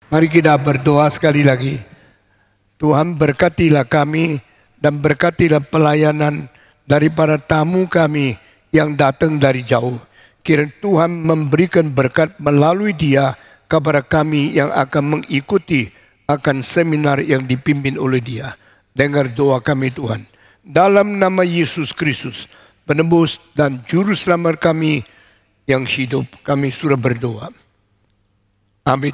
Mari kita berdoa sekali lagi. Tuhan berkatilah kami dan berkatilah pelayanan dari para tamu kami yang datang dari jauh. Kiranya Tuhan memberikan berkat melalui dia kepada kami yang akan mengikuti akan seminar yang dipimpin oleh dia. Dengar doa kami Tuhan. Dalam nama Yesus Kristus, penebus dan juru selamat kami yang hidup, kami sudah berdoa. Amin.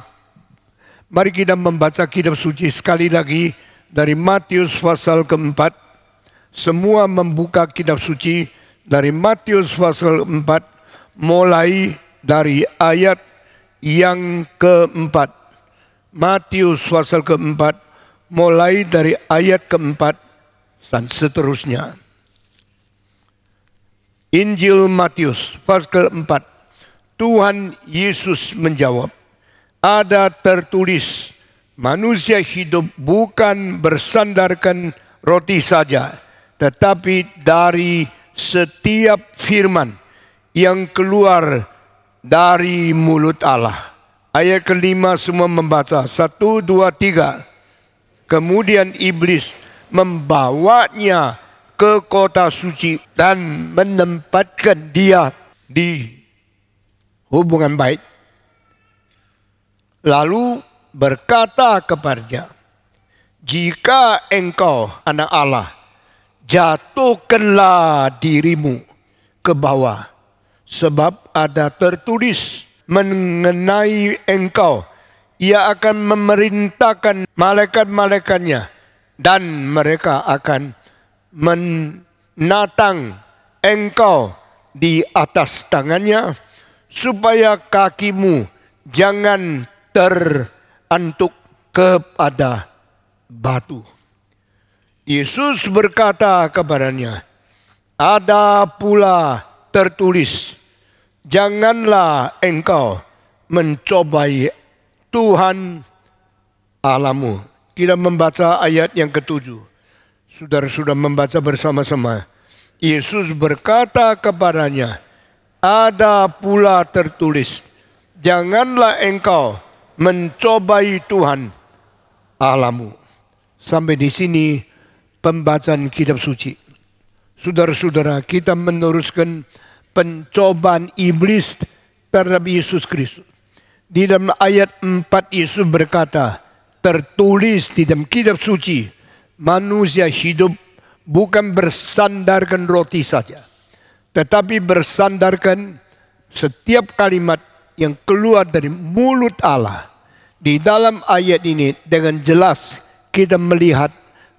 Mari kita membaca kitab suci sekali lagi dari Matius pasal keempat. Semua membuka kitab suci dari Matius pasal keempat, mulai dari ayat yang keempat. Matius pasal keempat, mulai dari ayat keempat dan seterusnya. Injil Matius pasal keempat. Tuhan Yesus menjawab, ada tertulis, manusia hidup bukan bersandarkan roti saja, tetapi dari setiap firman yang keluar dari mulut Allah. Ayat kelima semua membaca. 1, 2, 3. Kemudian iblis membawanya ke kota suci dan menempatkan dia di hubungan baik. Lalu berkata kepadanya, jika engkau anak Allah, jatuhkanlah dirimu ke bawah. Sebab ada tertulis mengenai engkau, ia akan memerintahkan malaikat-malaikatnya dan mereka akan menatang engkau di atas tangannya, supaya kakimu jangan terantuk kepada batu. Yesus berkata kepadanya, ada pula tertulis, janganlah engkau mencobai Tuhan Allahmu. Kita membaca ayat yang ke-7. Saudara sudah membaca bersama-sama. Yesus berkata kepadanya, ada pula tertulis, janganlah engkau mencobai Tuhan Allahmu. Sampai di sini pembacaan kitab suci. Saudara-saudara, kita meneruskan pencobaan iblis terhadap Yesus Kristus. Di dalam ayat 4 Yesus berkata, tertulis di dalam kitab suci, manusia hidup bukan bersandarkan roti saja, tetapi bersandarkan setiap kalimat yang keluar dari mulut Allah. Di dalam ayat ini dengan jelas kita melihat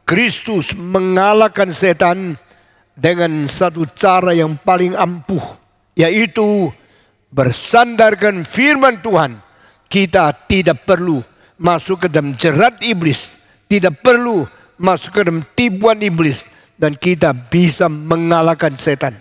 Kristus mengalahkan setan dengan satu cara yang paling ampuh, yaitu bersandarkan firman Tuhan. Kita tidak perlu masuk ke dalam jerat iblis, tidak perlu masuk ke dalam tipuan iblis, dan kita bisa mengalahkan setan.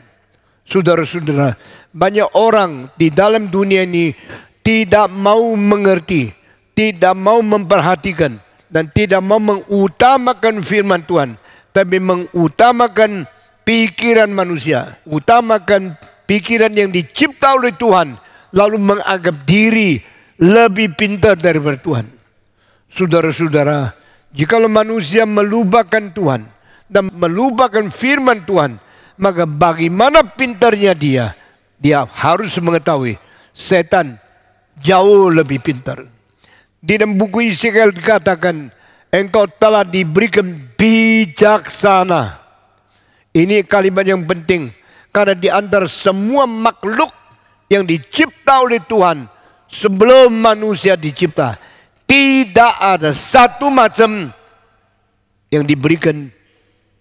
Saudara-saudara, banyak orang di dalam dunia ini tidak mau mengerti, tidak mau memperhatikan, dan tidak mau mengutamakan firman Tuhan, tapi mengutamakan pikiran manusia, utamakan pikiran yang dicipta oleh Tuhan, lalu menganggap diri lebih pintar daripada Tuhan. Saudara-saudara, jikalau manusia melupakan Tuhan dan melupakan firman Tuhan, maka bagaimana pintarnya dia? Dia harus mengetahui setan jauh lebih pintar. Di dalam buku Yeskiel dikatakan, engkau telah diberikan bijaksana. Ini kalimat yang penting, karena di antara semua makhluk yang dicipta oleh Tuhan sebelum manusia dicipta, tidak ada satu macam yang diberikan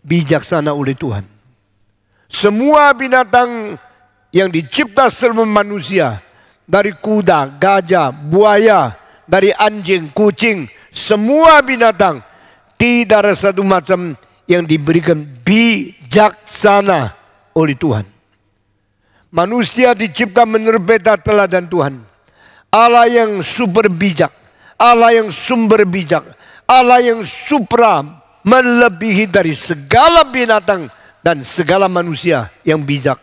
bijaksana oleh Tuhan. Semua binatang yang dicipta sebelum manusia, dari kuda, gajah, buaya, dari anjing, kucing, semua binatang, tidak ada satu macam yang diberikan bijaksana oleh Tuhan. Manusia dicipta menurut peta teladan Tuhan. Allah yang super bijak, Allah yang sumber bijak, Allah yang supra, melebihi dari segala binatang dan segala manusia yang bijak.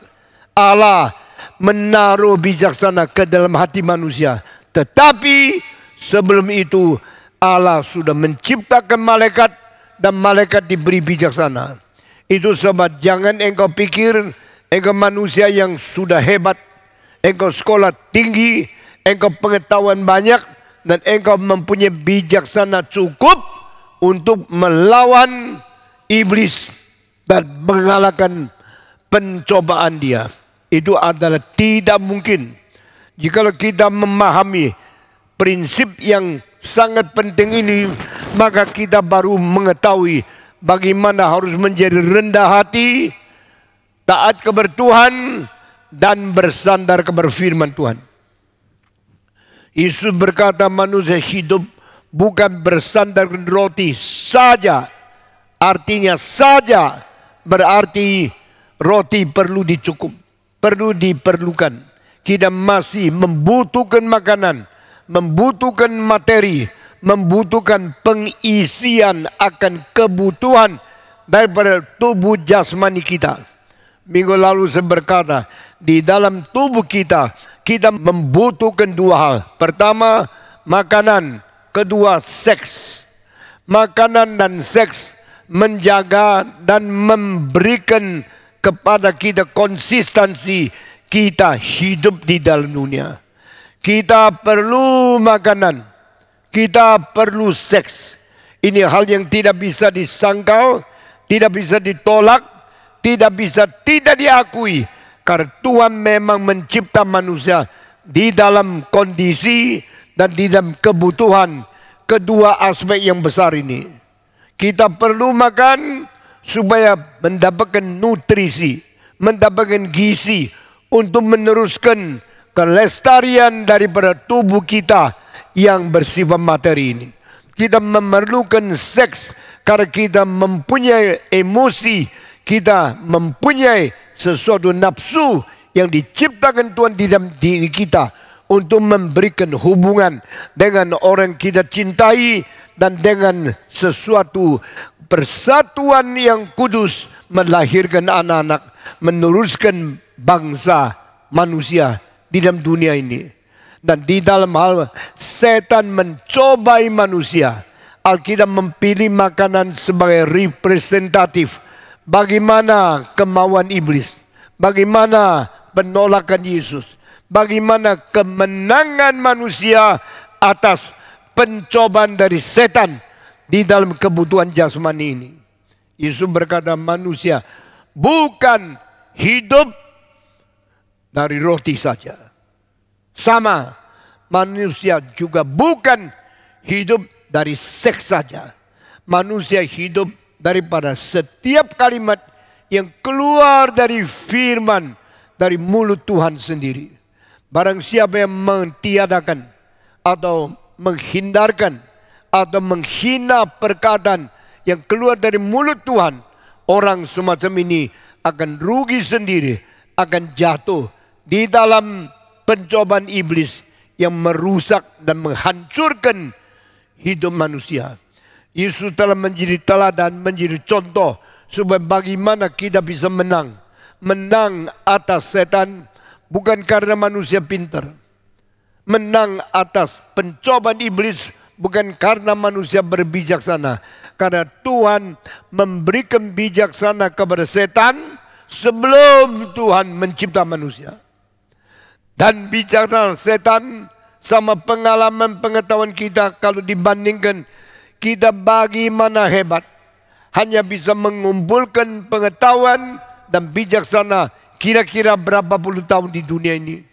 Allah menaruh bijaksana ke dalam hati manusia, tetapi Sebelum itu Allah sudah menciptakan malaikat dan malaikat diberi bijaksana. Itu sebab jangan engkau pikir engkau manusia yang sudah hebat, engkau sekolah tinggi, engkau pengetahuan banyak, dan engkau mempunyai bijaksana cukup untuk melawan iblis dan mengalahkan pencobaan dia. Itu adalah tidak mungkin. Jikalau kita memahami prinsip yang sangat penting ini, maka kita baru mengetahui bagaimana harus menjadi rendah hati, taat kepada Tuhan, dan bersandar kepada firman Tuhan. Yesus berkata manusia hidup bukan bersandar roti saja. Artinya saja berarti roti perlu diperlukan. Kita masih membutuhkan makanan, membutuhkan materi, membutuhkan pengisian akan kebutuhan daripada tubuh jasmani kita. Minggu lalu saya berkata, di dalam tubuh kita, kita membutuhkan dua hal. Pertama, makanan. Kedua, seks. Makanan dan seks menjaga dan memberikan kepada kita konsistensi kita hidup di dalam dunia. Kita perlu makanan, kita perlu seks. Ini hal yang tidak bisa disangkal, tidak bisa ditolak, tidak bisa tidak diakui. Karena Tuhan memang mencipta manusia di dalam kondisi dan di dalam kebutuhan kedua aspek yang besar ini. Kita perlu makan supaya mendapatkan nutrisi, mendapatkan gizi untuk meneruskan kelestarian daripada tubuh kita yang bersifat materi ini. Kita memerlukan seks karena kita mempunyai emosi, kita mempunyai sesuatu nafsu yang diciptakan Tuhan di dalam diri kita untuk memberikan hubungan dengan orang kita cintai dan dengan sesuatu persatuan yang kudus melahirkan anak-anak, meneruskan bangsa manusia di dalam dunia ini. Dan di dalam hal setan mencobai manusia, Alkitab memilih makanan sebagai representatif. Bagaimana kemauan iblis, bagaimana penolakan Yesus, bagaimana kemenangan manusia atas pencobaan dari setan di dalam kebutuhan jasmani ini. Yesus berkata manusia bukan hidup dari roti saja. Sama, manusia juga bukan hidup dari seks saja. Manusia hidup daripada setiap kalimat yang keluar dari firman dari mulut Tuhan sendiri. Barang siapa yang mentiadakan atau menghindarkan atau menghina perkataan yang keluar dari mulut Tuhan, orang semacam ini akan rugi sendiri, akan jatuh di dalam pencobaan iblis yang merusak dan menghancurkan hidup manusia. Yesus telah menjadi teladan, menjadi contoh supaya bagaimana kita bisa menang. Menang atas setan bukan karena manusia pintar. Menang atas pencobaan iblis bukan karena manusia berbijaksana. Karena Tuhan memberikan bijaksana kepada setan sebelum Tuhan mencipta manusia. Dan bijaksana setan sama pengalaman pengetahuan kita kalau dibandingkan kita bagaimana hebat. Hanya bisa mengumpulkan pengetahuan dan bijaksana kira-kira berapa puluh tahun di dunia ini.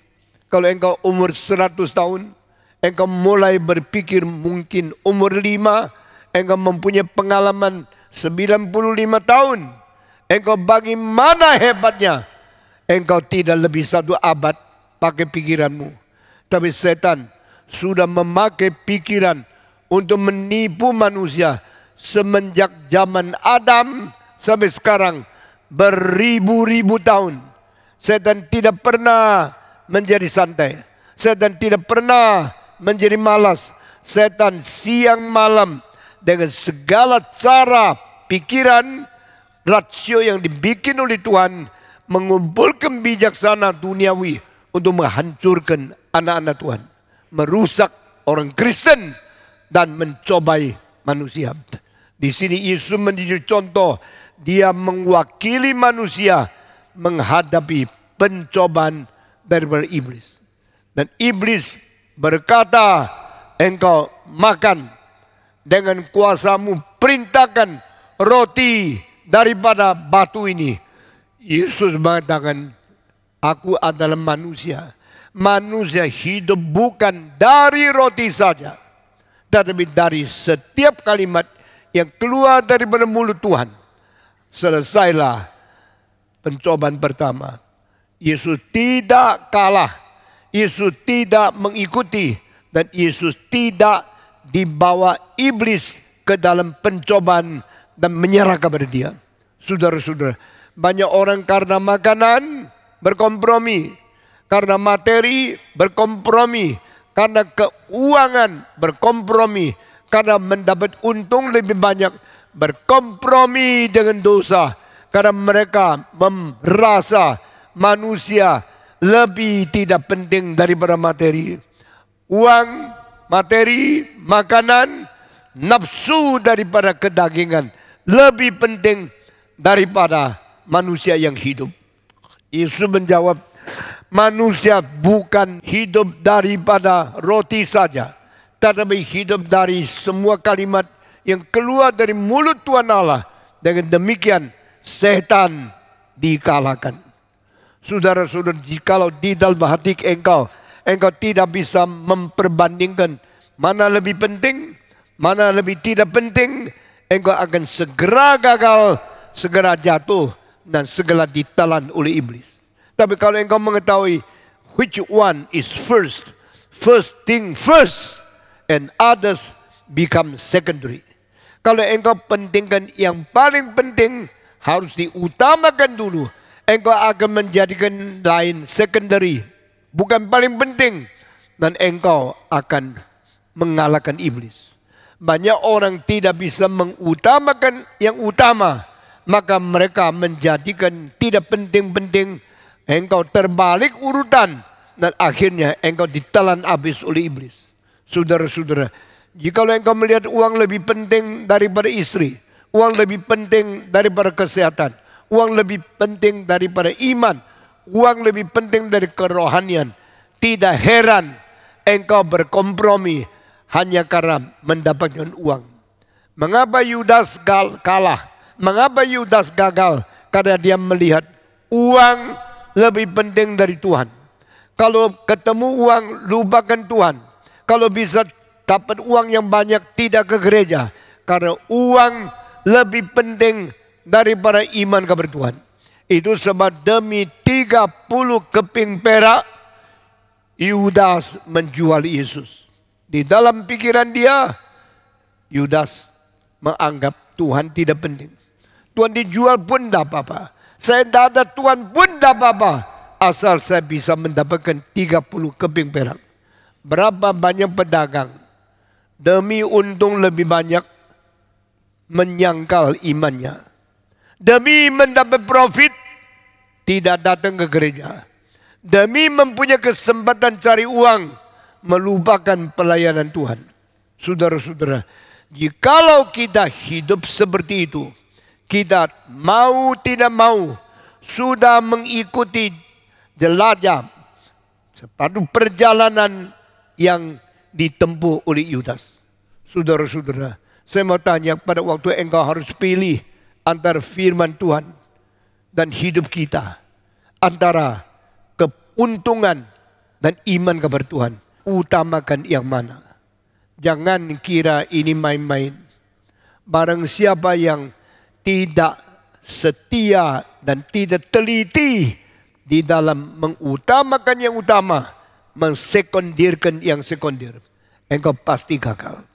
Kalau engkau umur 100 tahun, engkau mulai berpikir mungkin umur 5, engkau mempunyai pengalaman 95 tahun. Engkau bagaimana hebatnya? Engkau tidak lebih 1 abad pakai pikiranmu. Tapi setan sudah memakai pikiran untuk menipu manusia semenjak zaman Adam sampai sekarang beribu-ribu tahun. Setan tidak pernah menjadi santai. Setan tidak pernah menjadi malas. Setan siang malam dengan segala cara, pikiran, rasio yang dibikin oleh Tuhan mengumpulkan bijaksana duniawi untuk menghancurkan anak-anak Tuhan, merusak orang Kristen dan mencobai manusia. Di sini Yesus menjadi contoh, dia mewakili manusia menghadapi pencobaan daripada iblis. Dan iblis berkata, engkau makan dengan kuasamu, perintahkan roti daripada batu ini. Yesus mengatakan, aku adalah manusia. Manusia hidup bukan dari roti saja, tetapi dari setiap kalimat yang keluar daripada mulut Tuhan. Selesailah pencobaan pertama. Yesus tidak kalah. Yesus tidak mengikuti. Dan Yesus tidak dibawa iblis ke dalam pencobaan dan menyerah kepada dia. Saudara-saudara, banyak orang karena makanan berkompromi, karena materi berkompromi, karena keuangan berkompromi, karena mendapat untung lebih banyak berkompromi dengan dosa, karena mereka merasa manusia lebih tidak penting daripada materi. Uang, materi, makanan, nafsu daripada kedagingan lebih penting daripada manusia yang hidup. Yesus menjawab, manusia bukan hidup daripada roti saja, tetapi hidup dari semua kalimat yang keluar dari mulut Tuhan Allah. Dengan demikian setan dikalahkan. Saudara-saudara, jikalau di dalam hati engkau tidak bisa memperbandingkan mana lebih penting, mana lebih tidak penting, engkau akan segera gagal, segera jatuh, dan segera ditelan oleh iblis. Tapi kalau engkau mengetahui which one is first thing first, and others become secondary. Kalau engkau pentingkan yang paling penting, harus diutamakan dulu, engkau akan menjadikan lain secondary, bukan paling penting, dan engkau akan mengalahkan iblis. Banyak orang tidak bisa mengutamakan yang utama, maka mereka menjadikan tidak penting-penting. Engkau terbalik urutan dan akhirnya engkau ditelan habis oleh iblis. Saudara-saudara, jikalau engkau melihat uang lebih penting daripada istri, uang lebih penting daripada kesehatan, uang lebih penting daripada iman, uang lebih penting dari kerohanian, tidak heran engkau berkompromi hanya karena mendapatkan uang. Mengapa Yudas kalah? Mengapa Yudas gagal? Karena dia melihat uang lebih penting dari Tuhan. Kalau ketemu uang, lupakan Tuhan. Kalau bisa dapat uang yang banyak, tidak ke gereja. Karena uang lebih penting daripada iman kepada Tuhan. Itu sebab demi 30 keping perak, Yudas menjual Yesus. Di dalam pikiran dia, Yudas menganggap Tuhan tidak penting. Tuhan dijual pun tidak apa-apa. Saya tidak ada Tuhan pun tidak apa-apa, asal saya bisa mendapatkan 30 keping perak. Berapa banyak pedagang demi untung lebih banyak menyangkal imannya. Demi mendapat profit tidak datang ke gereja. Demi mempunyai kesempatan cari uang melupakan pelayanan Tuhan. Saudara-saudara, jikalau kita hidup seperti itu, kita mau tidak mau sudah mengikuti jelajah sepatu perjalanan yang ditempuh oleh Yudas. Saudara-saudara, saya mau tanya, pada waktu engkau harus pilih antara firman Tuhan dan hidup kita, antara keuntungan dan iman kepada Tuhan, utamakan yang mana? Jangan kira ini main-main. Barang siapa yang tidak setia dan tidak teliti di dalam mengutamakan yang utama, mensekondirkan yang sekondir, engkau pasti gagal.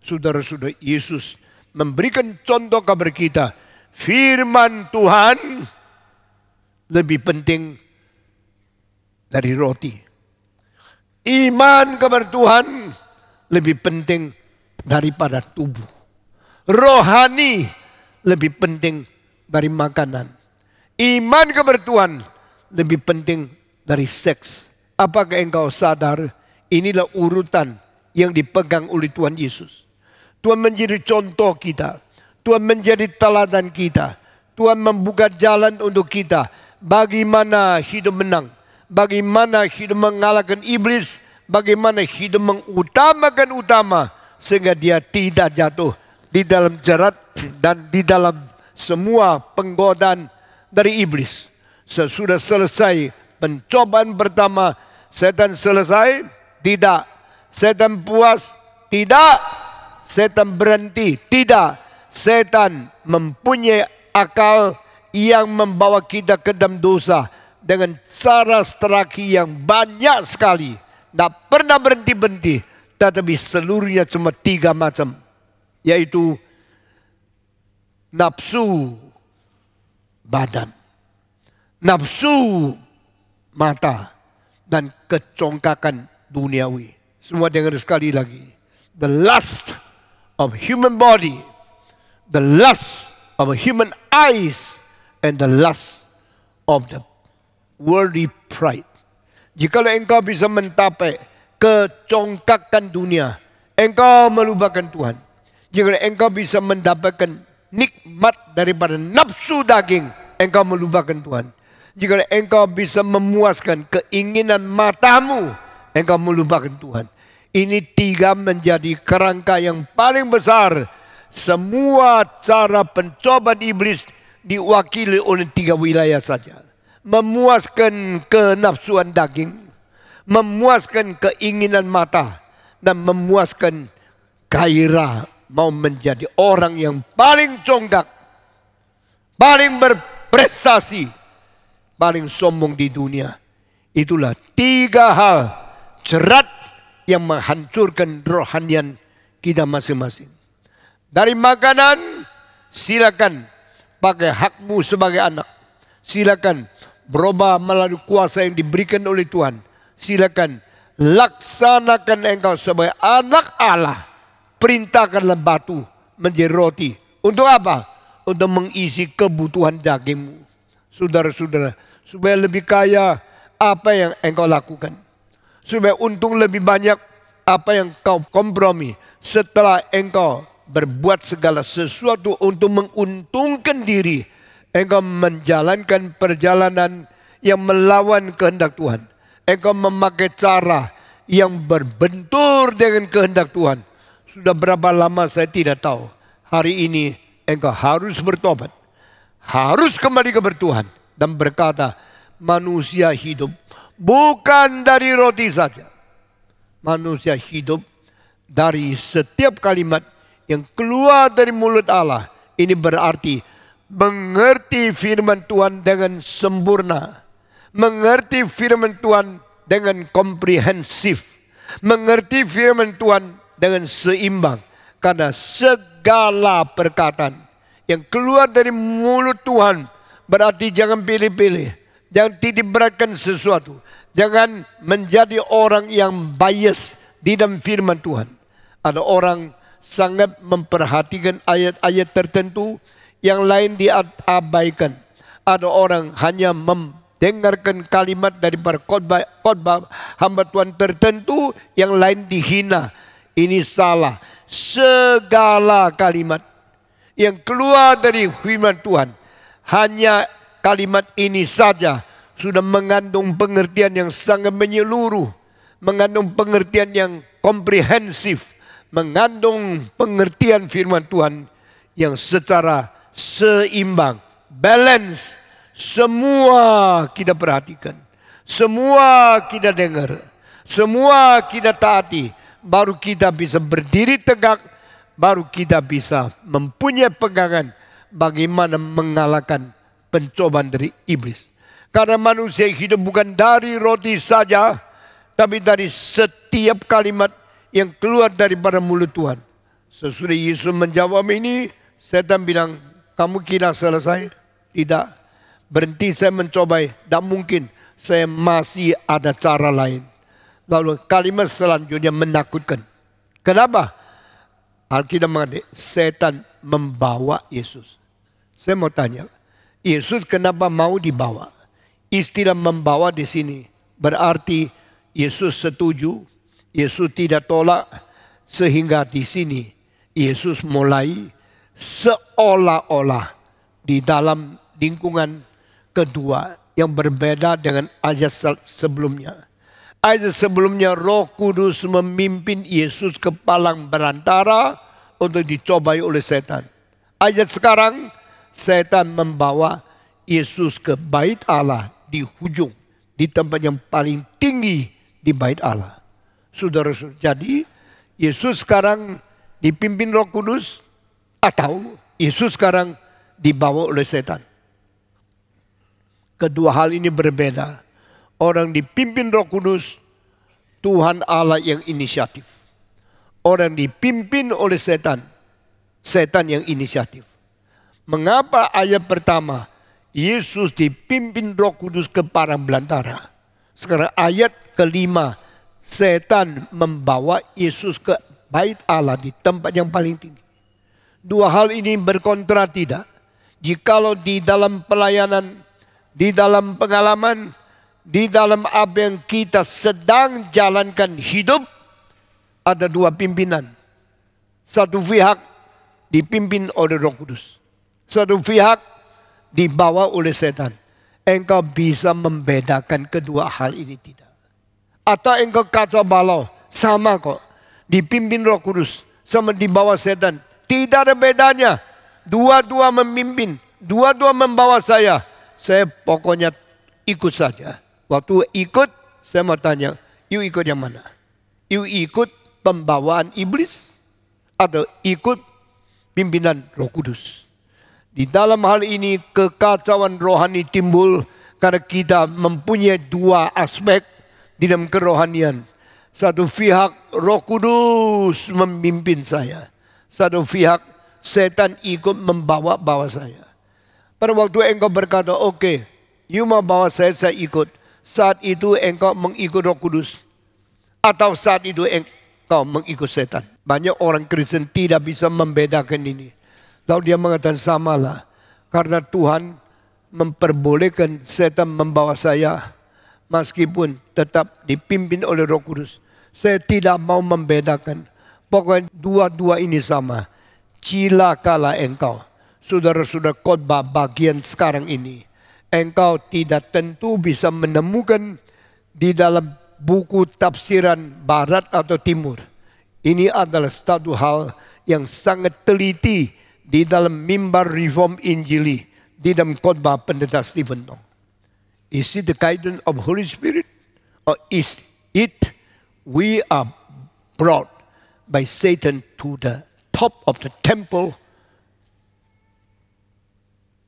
Saudara-saudara, Yesus memberikan contoh kepada kita, firman Tuhan lebih penting dari roti. Iman kepada Tuhan lebih penting daripada tubuh. Rohani lebih penting dari makanan. Iman kepada Tuhan lebih penting dari seks. Apakah engkau sadar inilah urutan yang dipegang oleh Tuhan Yesus. Tuhan menjadi contoh kita. Tuhan menjadi teladan kita. Tuhan membuka jalan untuk kita. Bagaimana hidup menang. Bagaimana hidup mengalahkan iblis. Bagaimana hidup mengutamakan utama. Sehingga dia tidak jatuh di dalam jerat dan di dalam semua penggodaan dari iblis. Sesudah selesai pencobaan pertama, setan selesai? Tidak. Setan puas? Tidak. Setan berhenti? Tidak. Setan mempunyai akal yang membawa kita ke dalam dosa dengan cara strategi yang banyak sekali. Tidak pernah berhenti-berhenti. Tetapi seluruhnya cuma 3 macam. Yaitu nafsu badan, nafsu mata, dan kecongkakan duniawi. Semua dengar sekali lagi. The lust of human body, the lust of human eyes, and the lust of the worldly pride. Jikalau engkau bisa mencapai kecongkakan dunia, engkau melupakan Tuhan. Jika engkau bisa mendapatkan nikmat daripada nafsu daging, engkau melupakan Tuhan. Jika engkau bisa memuaskan keinginan matamu, engkau melupakan Tuhan. Ini 3 menjadi kerangka yang paling besar. Semua cara pencobaan iblis diwakili oleh 3 wilayah saja. Memuaskan kenafsuan daging, memuaskan keinginan mata, dan memuaskan gairah mau menjadi orang yang paling congkak, paling berprestasi, paling sombong di dunia. Itulah 3 hal jerat yang menghancurkan rohanian kita masing-masing. Dari makanan, silakan pakai hakmu sebagai anak. Silakan berubah melalui kuasa yang diberikan oleh Tuhan. Silakan laksanakan engkau sebagai anak Allah. Perintahkanlah batu menjadi roti. Untuk apa? Untuk mengisi kebutuhan dagingmu. Saudara-saudara, supaya lebih kaya, apa yang engkau lakukan? Supaya untung lebih banyak, apa yang kau kompromi? Setelah engkau berbuat segala sesuatu untuk menguntungkan diri, engkau menjalankan perjalanan yang melawan kehendak Tuhan. Engkau memakai cara yang berbentur dengan kehendak Tuhan. Sudah berapa lama saya tidak tahu. Hari ini engkau harus bertobat. Harus kembali kepada Tuhan. Dan berkata, manusia hidup bukan dari roti saja. Manusia hidup dari setiap kalimat yang keluar dari mulut Allah. Ini berarti mengerti firman Tuhan dengan sempurna. Mengerti firman Tuhan dengan komprehensif. Mengerti firman Tuhan dengan seimbang. Karena segala perkataan yang keluar dari mulut Tuhan berarti jangan pilih-pilih. Jangan titik beratkan sesuatu. Jangan menjadi orang yang bias di dalam firman Tuhan. Ada orang sangat memperhatikan ayat-ayat tertentu, yang lain diabaikan. Ada orang hanya mendengarkan kalimat daripada khotbah hamba Tuhan tertentu, yang lain dihina. Ini salah. Segala kalimat yang keluar dari firman Tuhan, hanya kalimat ini saja sudah mengandung pengertian yang sangat menyeluruh, mengandung pengertian yang komprehensif, mengandung pengertian firman Tuhan yang secara seimbang, balance. Semua kita perhatikan, semua kita dengar, semua kita taati, baru kita bisa berdiri tegak, baru kita bisa mempunyai pegangan bagaimana mengalahkan pencobaan dari iblis. Karena manusia hidup bukan dari roti saja, tapi dari setiap kalimat yang keluar daripada mulut Tuhan. Sesudah Yesus menjawab ini, setan bilang, kamu kira selesai? Tidak. Berhenti saya mencobai. Tidak mungkin. Saya masih ada cara lain. Lalu kalimat selanjutnya menakutkan. Kenapa? Alkitab mengatakan setan membawa Yesus. Saya mau tanya, Yesus kenapa mau dibawa? Istilah membawa di sini berarti Yesus setuju, Yesus tidak tolak sehingga di sini Yesus mulai seolah-olah di dalam lingkungan kedua yang berbeda dengan ayat sebelumnya. Ayat sebelumnya Roh Kudus memimpin Yesus ke padang belantara untuk dicobai oleh setan. Ayat sekarang setan membawa Yesus ke bait Allah di ujung, di tempat yang paling tinggi di bait Allah. Saudara-saudara, jadi Yesus sekarang dipimpin Roh Kudus atau Yesus sekarang dibawa oleh setan. Kedua hal ini berbeda. Orang dipimpin Roh Kudus, Tuhan Allah yang inisiatif. Orang dipimpin oleh setan, setan yang inisiatif. Mengapa ayat pertama Yesus dipimpin Roh Kudus ke padang belantara? Sekarang ayat kelima, setan membawa Yesus ke bait Allah di tempat yang paling tinggi. Dua hal ini berkontra tidak? Jikalau di dalam pelayanan, di dalam pengalaman, di dalam apa yang kita sedang jalankan hidup, ada dua pimpinan. Satu pihak dipimpin oleh Roh Kudus. Satu pihak dibawa oleh setan. Engkau bisa membedakan kedua hal ini tidak? Atau engkau kacau balau, sama kok. Dipimpin Roh Kudus sama dibawa setan. Tidak ada bedanya. Dua-dua memimpin, dua-dua membawa saya. Saya pokoknya ikut saja. Waktu ikut, saya mau tanya, you ikut yang mana? You ikut pembawaan iblis atau ikut pimpinan Roh Kudus? Di dalam hal ini kekacauan rohani timbul karena kita mempunyai dua aspek di dalam kerohanian. Satu pihak Roh Kudus memimpin saya. Satu pihak setan ikut membawa saya. Pada waktu engkau berkata, oke, you mau bawa saya ikut. Saat itu engkau mengikut Roh Kudus. Atau saat itu engkau mengikut setan. Banyak orang Kristen tidak bisa membedakan ini. Lalu dia mengatakan samalah. Karena Tuhan memperbolehkan setan membawa saya. Meskipun tetap dipimpin oleh Roh Kudus. Saya tidak mau membedakan. Pokoknya dua-dua ini sama. Cilakalah engkau. Saudara-saudara, khotbah bagian sekarang ini. Engkau tidak tentu bisa menemukan di dalam buku tafsiran barat atau timur. Ini adalah satu hal yang sangat teliti di dalam mimbar Reform Injili, di dalam khotbah Pendeta Stephen Tong. Is it the guidance of Holy Spirit? Or is it we are brought by Satan to the top of the temple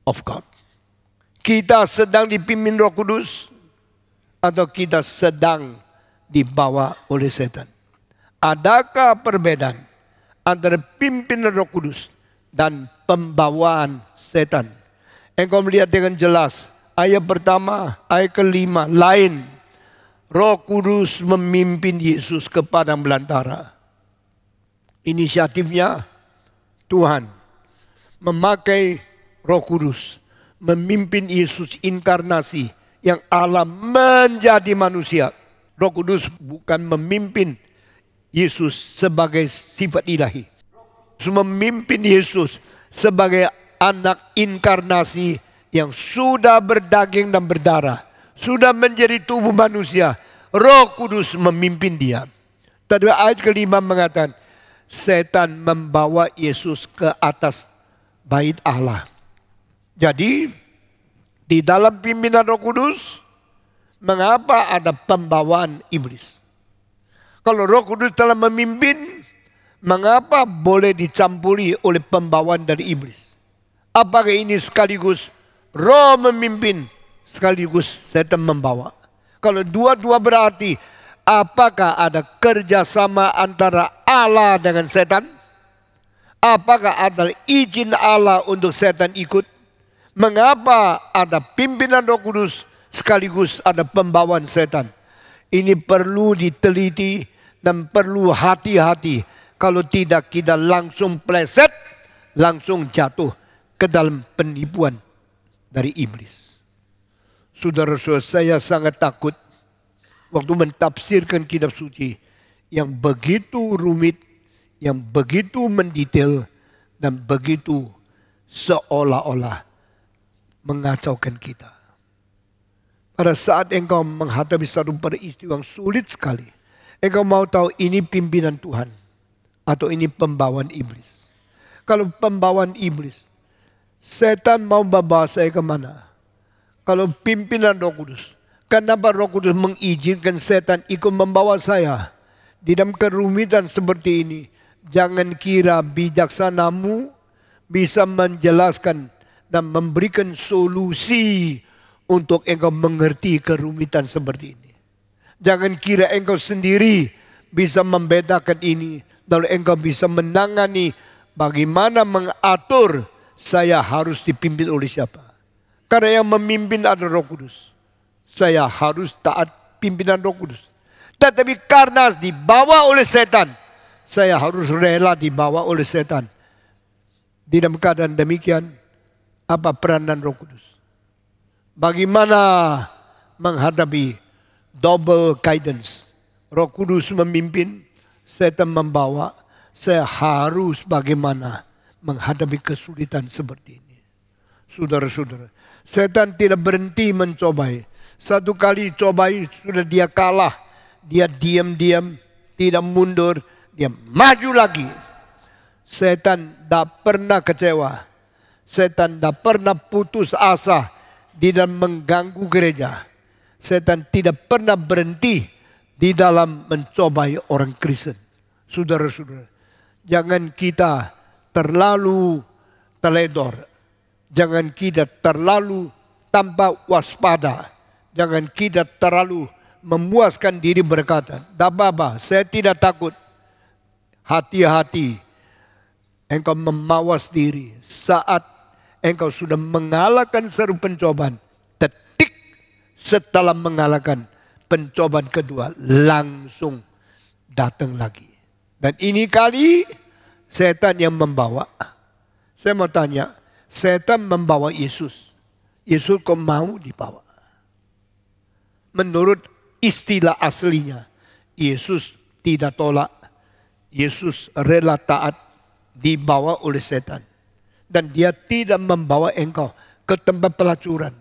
of God? Kita sedang dipimpin Roh Kudus atau kita sedang dibawa oleh setan? Adakah perbedaan antara pimpinan Roh Kudus dan pembawaan setan? Engkau melihat dengan jelas ayat pertama, ayat kelima lain. Roh Kudus memimpin Yesus ke padang belantara. Inisiatifnya Tuhan memakai Roh Kudus memimpin Yesus inkarnasi yang Allah menjadi manusia. Roh Kudus bukan memimpin Yesus sebagai sifat ilahi. Memimpin Yesus sebagai anak inkarnasi yang sudah berdaging dan berdarah. Sudah menjadi tubuh manusia. Roh Kudus memimpin dia. Tadi ayat kelima mengatakan, setan membawa Yesus ke atas bait Allah. Jadi, di dalam pimpinan Roh Kudus, mengapa ada pembawaan iblis? Kalau Roh Kudus telah memimpin, mengapa boleh dicampuri oleh pembawaan dari iblis? Apakah ini sekaligus Roh memimpin, sekaligus setan membawa? Kalau dua-dua berarti, apakah ada kerjasama antara Allah dengan setan? Apakah ada izin Allah untuk setan ikut? Mengapa ada pimpinan Roh Kudus sekaligus ada pembawaan setan? Ini perlu diteliti dan perlu hati-hati. Kalau tidak kita langsung pleset, langsung jatuh ke dalam penipuan dari iblis. Saudara-saudara, saya sangat takut waktu mentafsirkan kitab suci. yang begitu rumit, yang begitu mendetail, dan begitu seolah-olah mengacaukan kita. Pada saat engkau menghadapi satu peristiwa yang sulit sekali, engkau mau tahu ini pimpinan Tuhan atau ini pembawaan iblis. Kalau pembawaan iblis, setan mau membawa saya kemana? Kalau pimpinan Roh Kudus, kenapa Roh Kudus mengizinkan setan ikut membawa saya di dalam kerumitan seperti ini? Jangan kira bijaksanamu bisa menjelaskan dan memberikan solusi untuk engkau mengerti kerumitan seperti ini. Jangan kira engkau sendiri bisa membedakan ini, lalu engkau bisa menangani bagaimana mengatur saya harus dipimpin oleh siapa. Karena yang memimpin adalah Roh Kudus. Saya harus taat pimpinan Roh Kudus. Tetapi karena dibawa oleh setan, saya harus rela dibawa oleh setan. Di dalam keadaan demikian, apa peranan Roh Kudus? Bagaimana menghadapi double guidance? Roh Kudus memimpin, setan membawa. Saya harus bagaimana menghadapi kesulitan seperti ini. Saudara-saudara, setan tidak berhenti mencobai. Satu kali cobai, sudah dia kalah. Dia diam-diam, tidak mundur. Dia maju lagi. Setan tidak pernah kecewa. Setan tidak pernah putus asa di dalam mengganggu gereja. Setan tidak pernah berhenti di dalam mencobai orang Kristen. Saudara-saudara, jangan kita terlalu teledor. Jangan kita terlalu tanpa waspada. Jangan kita terlalu memuaskan diri berkata, "Tak apa-apa, saya tidak takut." Hati-hati, engkau memawas diri saat engkau sudah mengalahkan seru pencobaan. Detik setelah mengalahkan pencobaan kedua, langsung datang lagi. Dan ini kali setan yang membawa. Saya mau tanya, setan membawa Yesus. Yesus kok mau dibawa? Menurut istilah aslinya, Yesus tidak tolak. Yesus rela taat dibawa oleh setan. Dan dia tidak membawa engkau ke tempat pelacuran.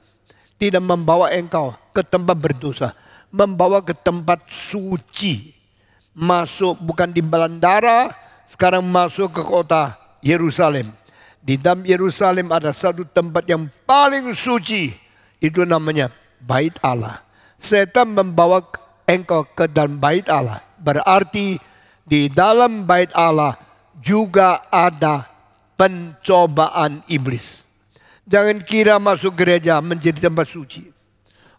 Tidak membawa engkau ke tempat berdosa. Membawa ke tempat suci. Masuk bukan di bandara, sekarang masuk ke kota Yerusalem. Di dalam Yerusalem ada satu tempat yang paling suci. Itu namanya Bait Allah. Setan membawa engkau ke dalam Bait Allah. Berarti di dalam Bait Allah juga ada pencobaan iblis. Jangan kira masuk gereja menjadi tempat suci.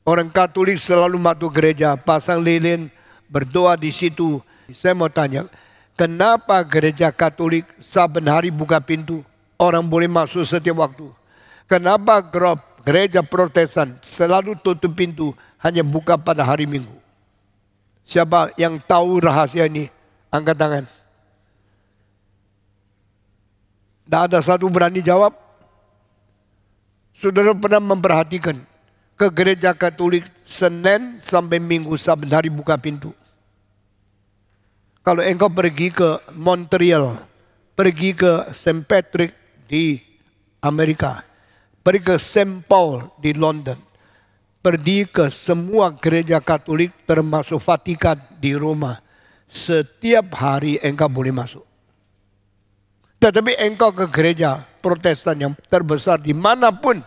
Orang Katolik selalu masuk gereja, pasang lilin, berdoa di situ. Saya mau tanya, kenapa gereja Katolik saben hari buka pintu? Orang boleh masuk setiap waktu. Kenapa gereja Protestan selalu tutup pintu, hanya buka pada hari Minggu? Siapa yang tahu rahasia ini? Angkat tangan. Tidak ada satu berani jawab. Saudara pernah memperhatikan ke gereja Katolik Senin sampai Minggu saben hari buka pintu. Kalau engkau pergi ke Montreal, pergi ke St. Patrick di Amerika, pergi ke St. Paul di London, pergi ke semua gereja Katolik termasuk Vatikan di Roma, setiap hari engkau boleh masuk. Tetapi engkau ke gereja Protestan yang terbesar dimanapun,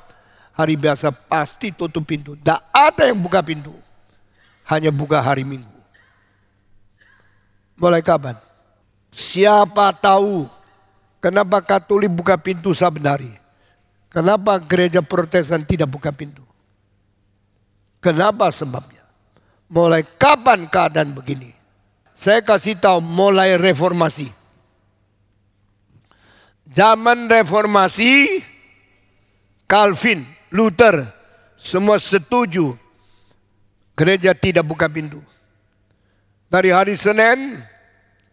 hari biasa pasti tutup pintu. Tidak ada yang buka pintu. Hanya buka hari Minggu. Mulai kapan? Siapa tahu kenapa Katolik buka pintu saben hari? Kenapa gereja Protestan tidak buka pintu? Kenapa sebabnya? Mulai kapan keadaan begini? Saya kasih tahu mulai reformasi. Zaman reformasi, Calvin, Luther, semua setuju gereja tidak buka pintu. Dari hari Senin,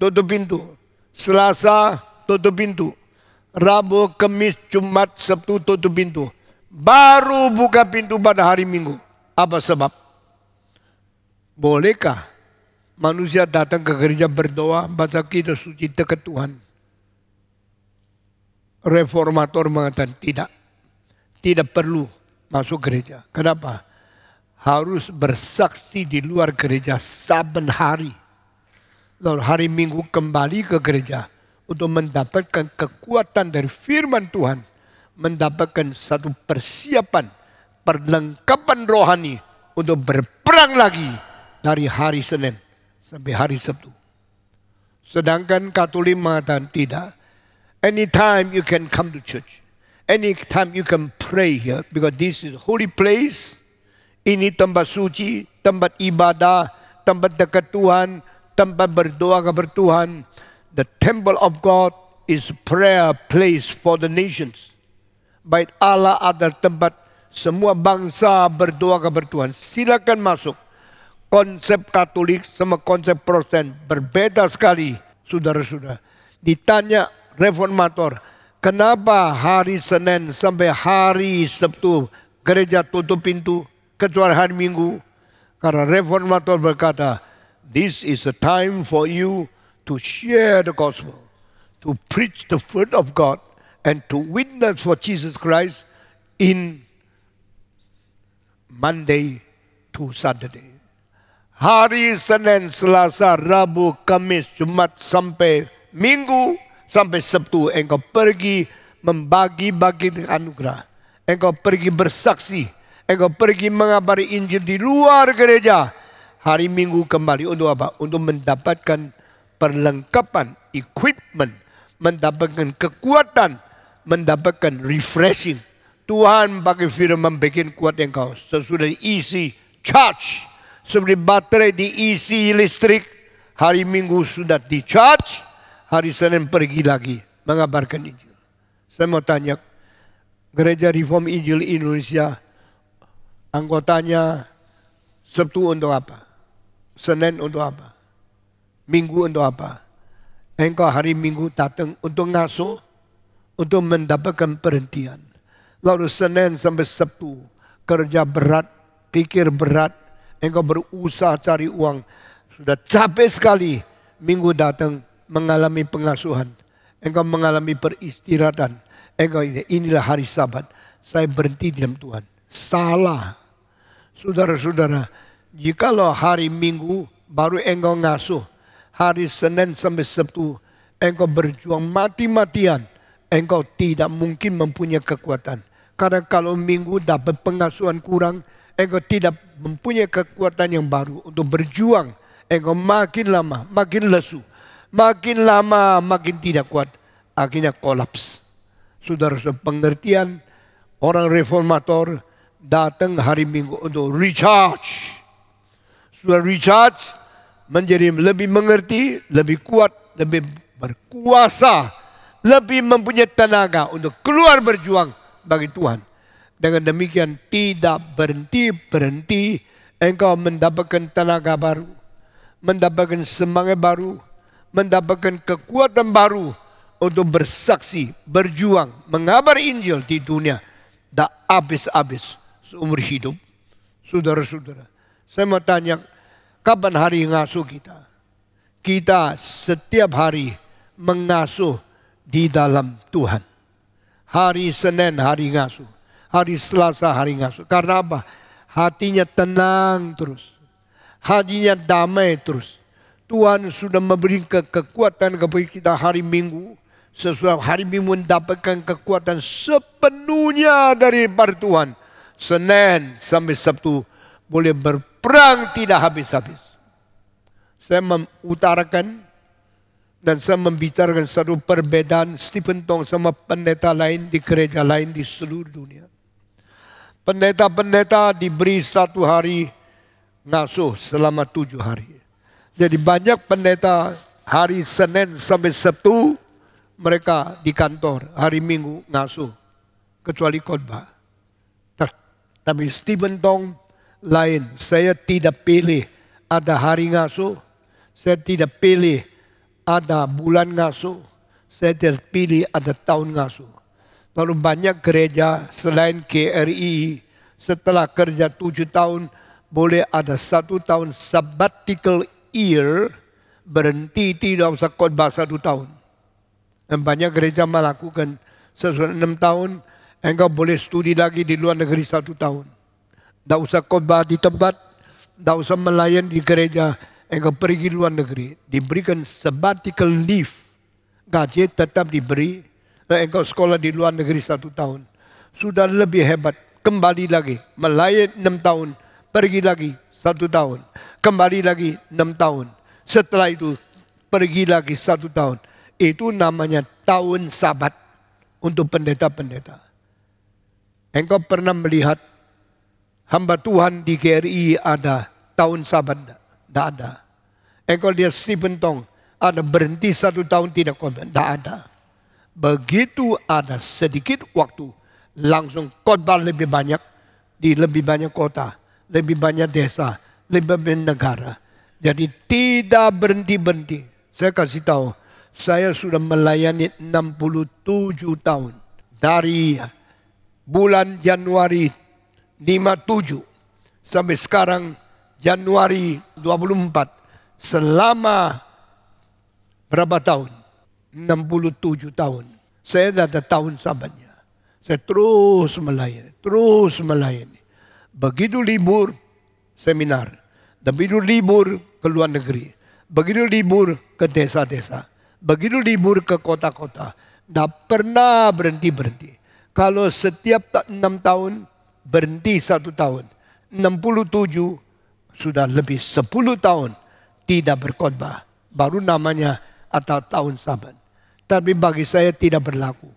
tutup pintu. Selasa, tutup pintu. Rabu, Kamis, Jumat, Sabtu, tutup pintu. Baru buka pintu pada hari Minggu. Apa sebab? Bolehkah Manusia datang ke gereja berdoa, baca kitab suci dekat Tuhan. Reformator mengatakan tidak. Tidak perlu masuk gereja. Kenapa? Harus bersaksi di luar gereja saben hari. Lalu hari Minggu kembali ke gereja untuk mendapatkan kekuatan dari firman Tuhan. Mendapatkan satu persiapan, perlengkapan rohani untuk berperang lagi dari hari Senin sampai hari Sabtu. Sedangkan Katolik mengatakan tidak. Anytime you can come to church. Anytime you can pray here. Because this is holy place. Ini tempat suci, tempat ibadah, tempat dekat Tuhan, tempat berdoa kepada Tuhan. The temple of God is prayer place for the nations. Baik Allah ada tempat semua bangsa berdoa kepada Tuhan. Silakan masuk. Konsep Katolik sama konsep Protestan berbeda sekali, saudara-saudara. Ditanya Reformator, kenapa hari Senin sampai hari Sabtu gereja tutup pintu, kecuali hari Minggu? Karena Reformator berkata, this is a time for you to share the gospel, to preach the word of God, and to witness for Jesus Christ in Monday to Saturday. Hari Senin, Selasa, Rabu, Kamis, Jumat sampai Minggu, sampai Sabtu engkau pergi membagi-bagi anugerah. Engkau pergi bersaksi. Engkau pergi mengabari Injil di luar gereja. Hari Minggu kembali untuk apa? Untuk mendapatkan perlengkapan, equipment, mendapatkan kekuatan, mendapatkan refreshing. Tuhan pakai firman bikin kuat engkau. Sesudah diisi charge. Seperti baterai diisi listrik. Hari Minggu sudah di charge. Hari Senin pergi lagi mengabarkan Injil. Saya mau tanya, Gereja Reform Injil Indonesia, anggotanya Sabtu untuk apa? Senin untuk apa? Minggu untuk apa? Engkau hari Minggu datang untuk ngasuh, untuk mendapatkan perhentian. Lalu Senin sampai Sabtu, kerja berat, pikir berat, engkau berusaha cari uang, sudah capek sekali. Minggu datang mengalami pengasuhan, engkau mengalami peristirahatan, engkau inilah hari Sabat, saya berhenti di dalam Tuhan. Salah, saudara-saudara. Jikalau hari Minggu baru engkau ngasuh, hari Senin sampai Sabtu engkau berjuang mati-matian, engkau tidak mungkin mempunyai kekuatan. Karena kalau Minggu dapat pengasuhan kurang, engkau tidak mempunyai kekuatan yang baru untuk berjuang. Engkau makin lama makin lesu, makin lama makin tidak kuat, akhirnya kolaps. Saudara-saudara, pengertian orang reformator datang hari Minggu untuk recharge. Sudah recharge, menjadi lebih mengerti, lebih kuat, lebih berkuasa, lebih mempunyai tenaga untuk keluar berjuang bagi Tuhan. Dengan demikian tidak berhenti, engkau mendapatkan tenaga baru, mendapatkan semangat baru, mendapatkan kekuatan baru untuk bersaksi, berjuang, mengabari Injil di dunia. Tak habis-habis seumur hidup. Saudara-saudara, saya mau tanya, kapan hari ngasuh kita? Kita setiap hari mengasuh di dalam Tuhan. Hari Senin hari ngasuh, hari Selasa hari ngasuh. Karena apa? Hatinya tenang terus, hatinya damai terus. Tuhan sudah memberi kekuatan kepada kita hari Minggu. Sesuai hari Minggu mendapatkan kekuatan sepenuhnya dari Tuhan. Senin sampai Sabtu boleh berperang tidak habis-habis. Saya mengutarakan dan saya membicarakan satu perbedaan Stephen Tong sama pendeta lain di gereja lain di seluruh dunia. Pendeta-pendeta diberi satu hari ngasuh selama 7 hari. Jadi banyak pendeta hari Senin sampai Sabtu mereka di kantor, hari Minggu ngasuh, kecuali khotbah. Tapi Stephen Tong lain, saya tidak pilih ada hari ngasuh, saya tidak pilih ada bulan ngasuh, saya tidak pilih ada tahun ngasuh. Lalu banyak gereja selain KRI setelah kerja 7 tahun boleh ada 1 tahun sabbatical year, berhenti tidak usah khotbah 1 tahun. Dan banyak gereja melakukan sesudah 6 tahun, engkau boleh studi lagi di luar negeri 1 tahun. Tidak usah khotbah di tempat, tidak usah melayan di gereja, engkau pergi luar negeri. Diberikan sabbatical leave, gaji tetap diberi, dan engkau sekolah di luar negeri 1 tahun. Sudah lebih hebat, kembali lagi, melayan 6 tahun, pergi lagi 1 tahun, kembali lagi 6 tahun. Setelah itu pergi lagi 1 tahun. Itu namanya tahun Sabat untuk pendeta-pendeta. Engkau pernah melihat hamba Tuhan di GRI ada tahun Sabat? Tidak ada. Engkau lihat Stephen Tong ada berhenti 1 tahun tidak khotbah? Tidak ada. Begitu ada sedikit waktu, langsung khotbah lebih banyak di lebih banyak kota, lebih banyak desa, lebih banyak negara. Jadi tidak berhenti-berhenti. Saya kasih tahu, saya sudah melayani 67 tahun. Dari bulan Januari 57 sampai sekarang Januari 24. Selama berapa tahun? 67 tahun. Saya ada tahun Sabatnya. Saya terus melayani. Begitu libur, seminar. Begitu libur ke luar negeri. Begitu libur ke desa-desa. Begitu libur ke kota-kota. Tidak pernah berhenti-berhenti. Kalau setiap 6 tahun, berhenti 1 tahun. 67 sudah lebih 10 tahun tidak berkhotbah. Baru namanya atau tahun Sabat. Tapi bagi saya tidak berlaku.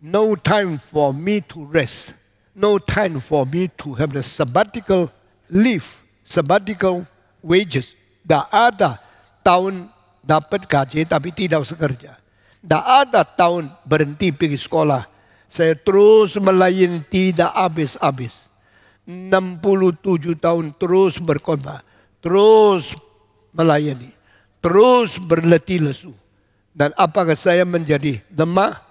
No time for me to rest. No time for me to have the sabbatical leave. Sabbatical wages. Tidak ada tahun dapat gaji tapi tidak usah kerja. Tidak ada tahun berhenti pergi sekolah. Saya terus melayani tidak habis-habis. 67 tahun terus berkhotbah. Terus melayani. Terus berletih lesu. Dan apakah saya menjadi lemah,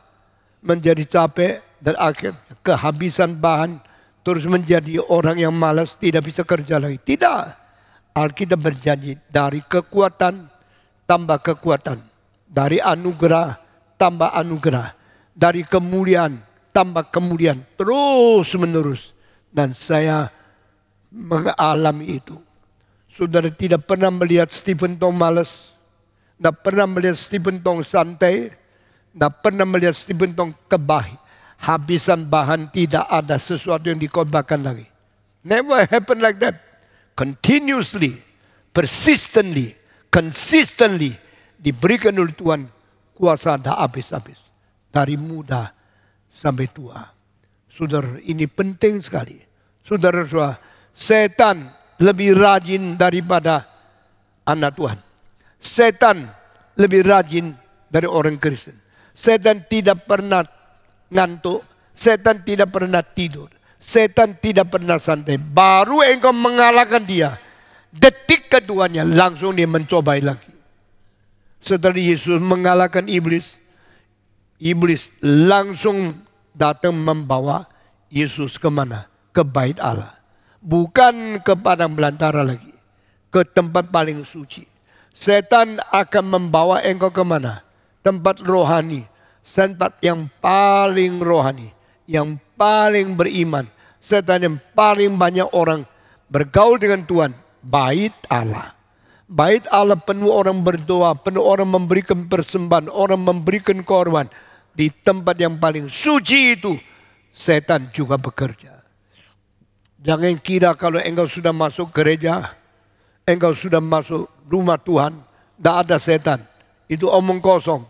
menjadi capek, dan akhirnya kehabisan bahan, terus menjadi orang yang malas, tidak bisa kerja lagi. Tidak. Alkitab berjanji dari kekuatan tambah kekuatan. Dari anugerah tambah anugerah. Dari kemuliaan tambah kemuliaan. Terus menerus. Dan saya mengalami itu. Saudara tidak pernah melihat Stephen Tong malas. Tidak pernah melihat Stephen Tong santai. Tidak pernah melihat Stephen Tong habisan bahan, tidak ada sesuatu yang dikhotbahkan lagi. Never happen like that. Continuously, persistently, consistently diberikan oleh Tuhan kuasa tak habis-habis. Dari muda sampai tua. Saudara, ini penting sekali. Saudara-saudara, setan lebih rajin daripada anak Tuhan. Setan lebih rajin dari orang Kristen. Setan tidak pernah ngantuk. Setan tidak pernah tidur. Setan tidak pernah santai. Baru engkau mengalahkan dia. Detik keduanya langsung dia mencobai lagi. Setelah Yesus mengalahkan iblis. Iblis langsung datang membawa Yesus kemana? Ke bait Allah. Bukan ke padang belantara lagi. Ke tempat paling suci. Setan akan membawa engkau kemana? Tempat rohani. Tempat yang paling rohani. Yang paling beriman. Setan yang paling banyak orang bergaul dengan Tuhan. Bait Allah. Bait Allah penuh orang berdoa. Penuh orang memberikan persembahan. Orang memberikan korban. Di tempat yang paling suci itu. Setan juga bekerja. Jangan kira kalau engkau sudah masuk gereja. Engkau sudah masuk rumah Tuhan. Tidak ada setan. Itu omong kosong.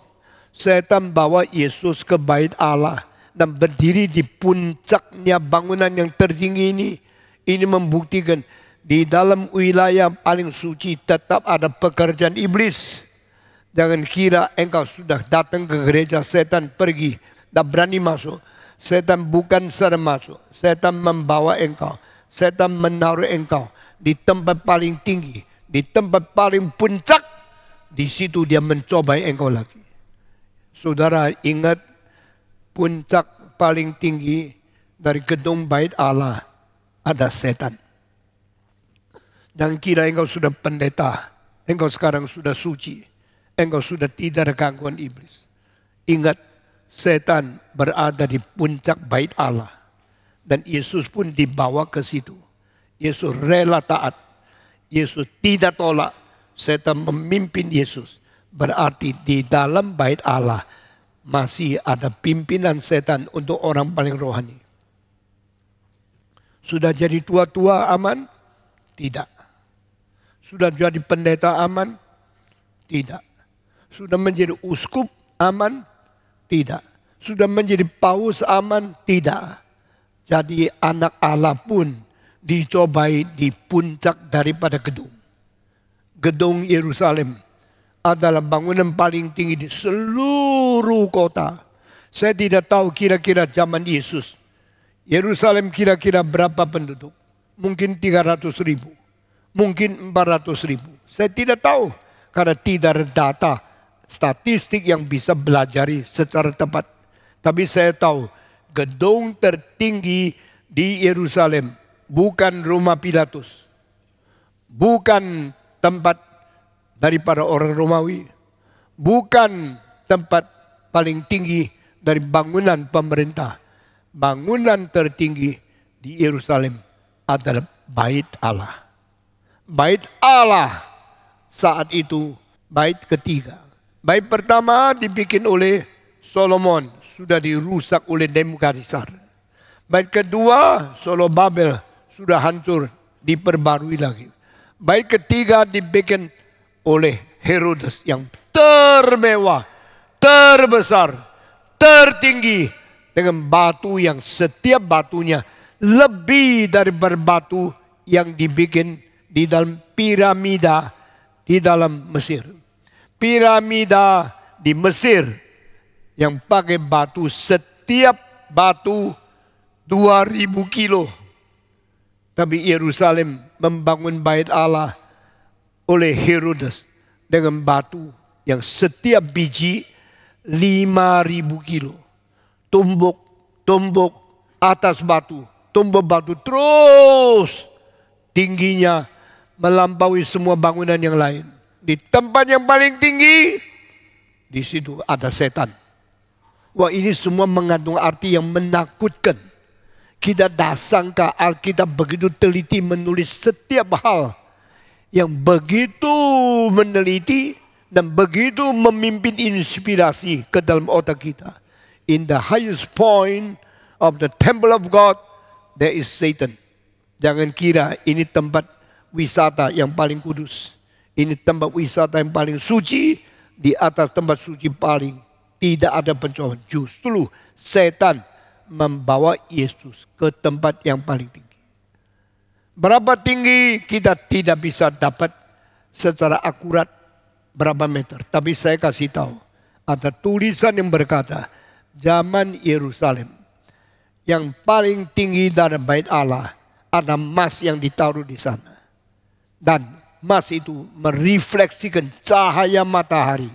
Setan bawa Yesus ke bait Allah. Dan berdiri di puncaknya bangunan yang tertinggi ini. Ini membuktikan. Di dalam wilayah paling suci tetap ada pekerjaan iblis. Jangan kira engkau sudah datang ke gereja. Setan pergi. Dan berani masuk. Setan bukan sedang masuk. Setan membawa engkau. Setan menaruh engkau di tempat paling tinggi, di tempat paling puncak. Di situ dia mencobai engkau lagi. Saudara ingat, puncak paling tinggi dari gedung bait Allah ada setan. Jangan kira engkau sudah pendeta, engkau sekarang sudah suci. Engkau sudah tidak ada gangguan iblis. Ingat, setan berada di puncak bait Allah. Dan Yesus pun dibawa ke situ. Yesus rela taat. Yesus tidak tolak. Setan memimpin Yesus. Berarti di dalam bait Allah masih ada pimpinan setan untuk orang paling rohani. Sudah jadi tua-tua aman? Tidak. Sudah jadi pendeta aman? Tidak. Sudah menjadi uskup aman? Tidak. Sudah menjadi paus aman? Tidak. Jadi anak Allah pun dicobai di puncak daripada gedung. Gedung Yerusalem adalah bangunan paling tinggi di seluruh kota. Saya tidak tahu kira-kira zaman Yesus Yerusalem kira-kira berapa penduduk. Mungkin 300.000. Mungkin 400.000. Saya tidak tahu karena tidak ada data statistik yang bisa belajari secara tepat. Tapi saya tahu gedung tertinggi di Yerusalem bukan rumah Pilatus. Bukan tempat daripada orang Romawi. Bukan tempat paling tinggi dari bangunan pemerintah. Bangunan tertinggi di Yerusalem adalah bait Allah. Bait Allah saat itu bait ketiga. Bait pertama dibikin oleh Solomon, sudah dirusak oleh Nebukadnezar. Bait kedua, Babel, sudah hancur, diperbarui lagi. Bait ketiga dibikin oleh Herodes yang termewah, terbesar, tertinggi, dengan batu yang setiap batunya lebih dari berbatu yang dibikin di dalam piramida di dalam Mesir. Piramida di Mesir yang pakai batu, setiap batu 2000 kilo. Tapi Yerusalem membangun bait Allah oleh Herodes dengan batu yang setiap biji 5000 kilo. Tumbuk atas batu, tumbuk batu terus tingginya melampaui semua bangunan yang lain. Di tempat yang paling tinggi, di situ ada setan. Wah, ini semua mengandung arti yang menakutkan. Kita tak sangka Alkitab begitu teliti menulis setiap hal yang begitu meneliti dan begitu memimpin inspirasi ke dalam otak kita. In the highest point of the temple of God, there is Satan. Jangan kira ini tempat wisata yang paling kudus. Ini tempat wisata yang paling suci. Di atas tempat suci paling tidak ada pencobaan. Justru setan membawa Yesus ke tempat yang paling tinggi. Berapa tinggi kita tidak bisa dapat secara akurat berapa meter. Tapi saya kasih tahu, ada tulisan yang berkata, zaman Yerusalem yang paling tinggi dari bait Allah ada emas yang ditaruh di sana. Dan emas itu merefleksikan cahaya matahari.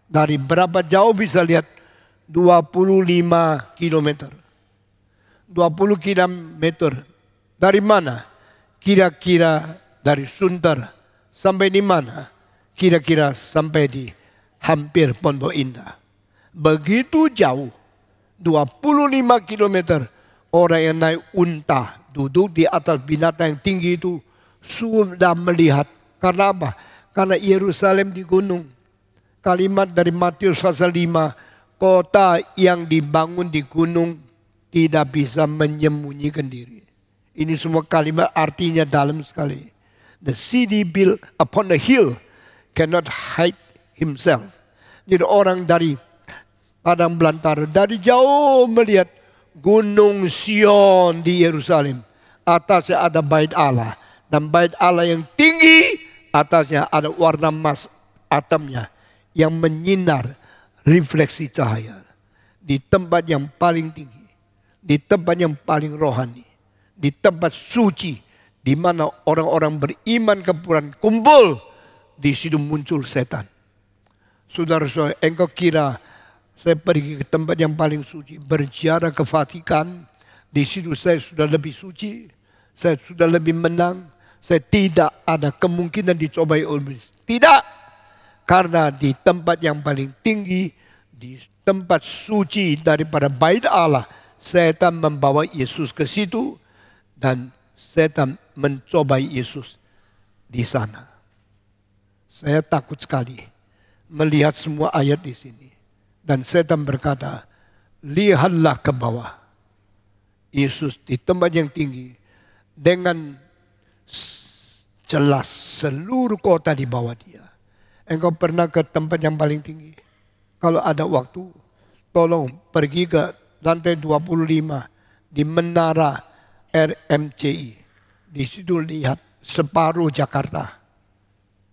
Dari berapa jauh bisa lihat? 25 kilometer. 20 kilometer. Dari mana? Kira-kira dari Sunter sampai di mana? Kira-kira sampai di hampir Pondok Indah. Begitu jauh. 25 kilometer. Orang yang naik unta, duduk di atas binatang yang tinggi itu sudah melihat. Karena apa? Karena Yerusalem di gunung. Kalimat dari Matius pasal 5, kota yang dibangun di gunung tidak bisa menyembunyikan diri. Ini semua kalimat artinya dalam sekali. The city built upon the hill cannot hide himself. Jadi orang dari padang belantara, dari jauh melihat gunung Sion di Yerusalem. Atasnya ada bait Allah. Dan bait Allah yang tinggi, atasnya ada warna emas atapnya yang menyinar refleksi cahaya. Di tempat yang paling tinggi, di tempat yang paling rohani, di tempat suci, di mana orang-orang beriman kepulauan kumpul, di situ muncul setan. Saudara-saudara, engkau kira saya pergi ke tempat yang paling suci, berziarah ke Vatikan, di situ saya sudah lebih suci, saya sudah lebih menang, Saya tidak ada kemungkinan dicobai oleh iblis. Tidak. Karena di tempat yang paling tinggi, di tempat suci daripada bait Allah, setan membawa Yesus ke situ dan setan mencobai Yesus di sana. Saya takut sekali melihat semua ayat di sini. Dan setan berkata, lihatlah ke bawah. Yesus di tempat yang tinggi dengan jelas seluruh kota di bawah dia. Engkau pernah ke tempat yang paling tinggi? Kalau ada waktu, tolong pergi ke lantai 25 di menara RMCI. Di situ lihat separuh Jakarta.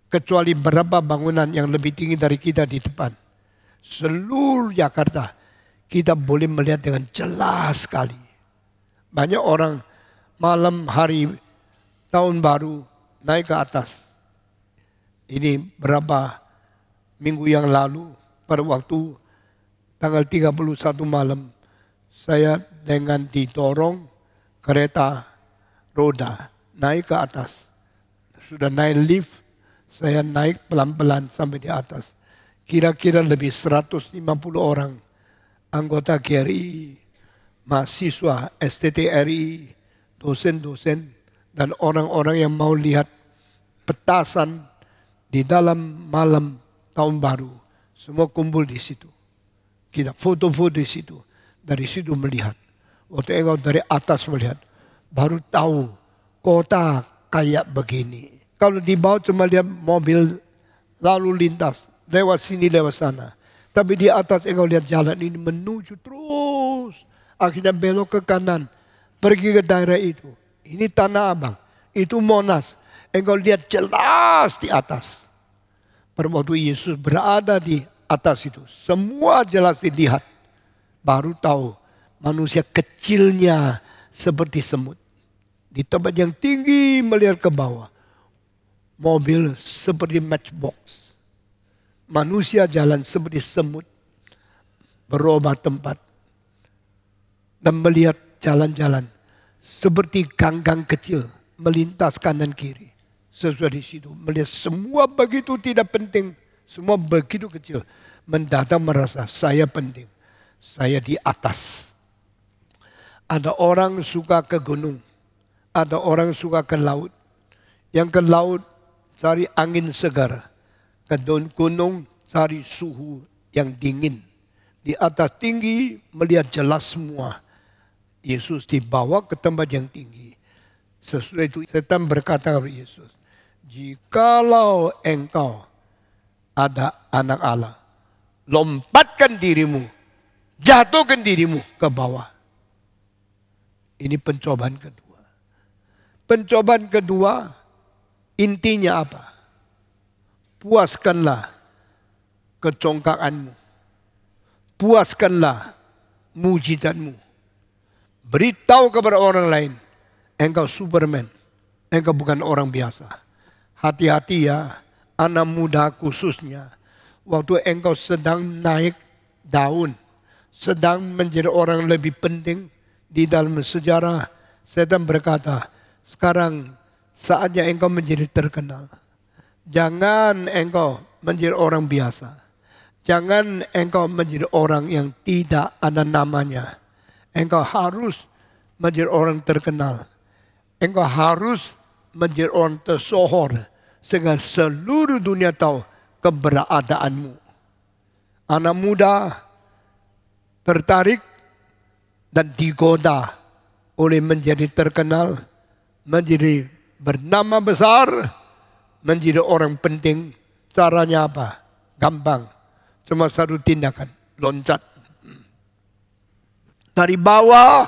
Kecuali berapa bangunan yang lebih tinggi dari kita di depan. Seluruh Jakarta kita boleh melihat dengan jelas sekali. Banyak orang malam hari tahun baru naik ke atas. Ini berapa minggu yang lalu pada waktu tanggal 31 malam saya dengan didorong kereta roda naik ke atas. Sudah naik lift, saya naik pelan-pelan sampai di atas. Kira-kira lebih 150 orang anggota GRI, mahasiswa STTRI, dosen-dosen, dan orang-orang yang mau lihat petasan di dalam malam tahun baru. Semua kumpul di situ. Kita foto-foto di situ. Dari situ melihat. Waktu engkau dari atas melihat, baru tahu kota kayak begini. Kalau di bawah cuma lihat mobil lalu lintas, lewat sini, lewat sana. Tapi di atas engkau lihat jalan ini menuju terus. Akhirnya belok ke kanan, pergi ke daerah itu. Ini Tanah Abang, itu Monas. Engkau lihat jelas di atas. Pada waktu Yesus berada di atas itu, semua jelas dilihat. Baru tahu manusia kecilnya seperti semut. Di tempat yang tinggi melihat ke bawah. Mobil seperti matchbox. Manusia jalan seperti semut. Berubah tempat. Dan melihat jalan-jalan seperti gang-gang kecil melintas kanan kiri. Sesuai di situ melihat semua begitu tidak penting, semua begitu kecil. Mendadak merasa saya penting, saya di atas. Ada orang suka ke gunung, ada orang suka ke laut. Yang ke laut cari angin segar, ke gunung cari suhu yang dingin. Di atas tinggi melihat jelas semua. Yesus dibawa ke tempat yang tinggi. Sesudah itu setan berkata kepada Yesus, jikalau engkau ada anak Allah, lompatkan dirimu, jatuhkan dirimu ke bawah. Ini pencobaan kedua. Pencobaan kedua intinya apa? Puaskanlah kecongkakanmu. Puaskanlah mujizatmu. Beritahu kepada orang lain, engkau Superman, engkau bukan orang biasa. Hati-hati ya, anak muda khususnya. Waktu engkau sedang naik daun, sedang menjadi orang lebih penting di dalam sejarah, setan berkata, sekarang saatnya engkau menjadi terkenal. Jangan engkau menjadi orang biasa. Jangan engkau menjadi orang yang tidak ada namanya. Engkau harus menjadi orang terkenal. Engkau harus menjadi orang tersohor. Sehingga seluruh dunia tahu keberadaanmu. Anak muda tertarik dan digoda oleh menjadi terkenal. Menjadi bernama besar. Menjadi orang penting. Caranya apa? Gampang. Cuma satu tindakan. Loncat. Dari bawah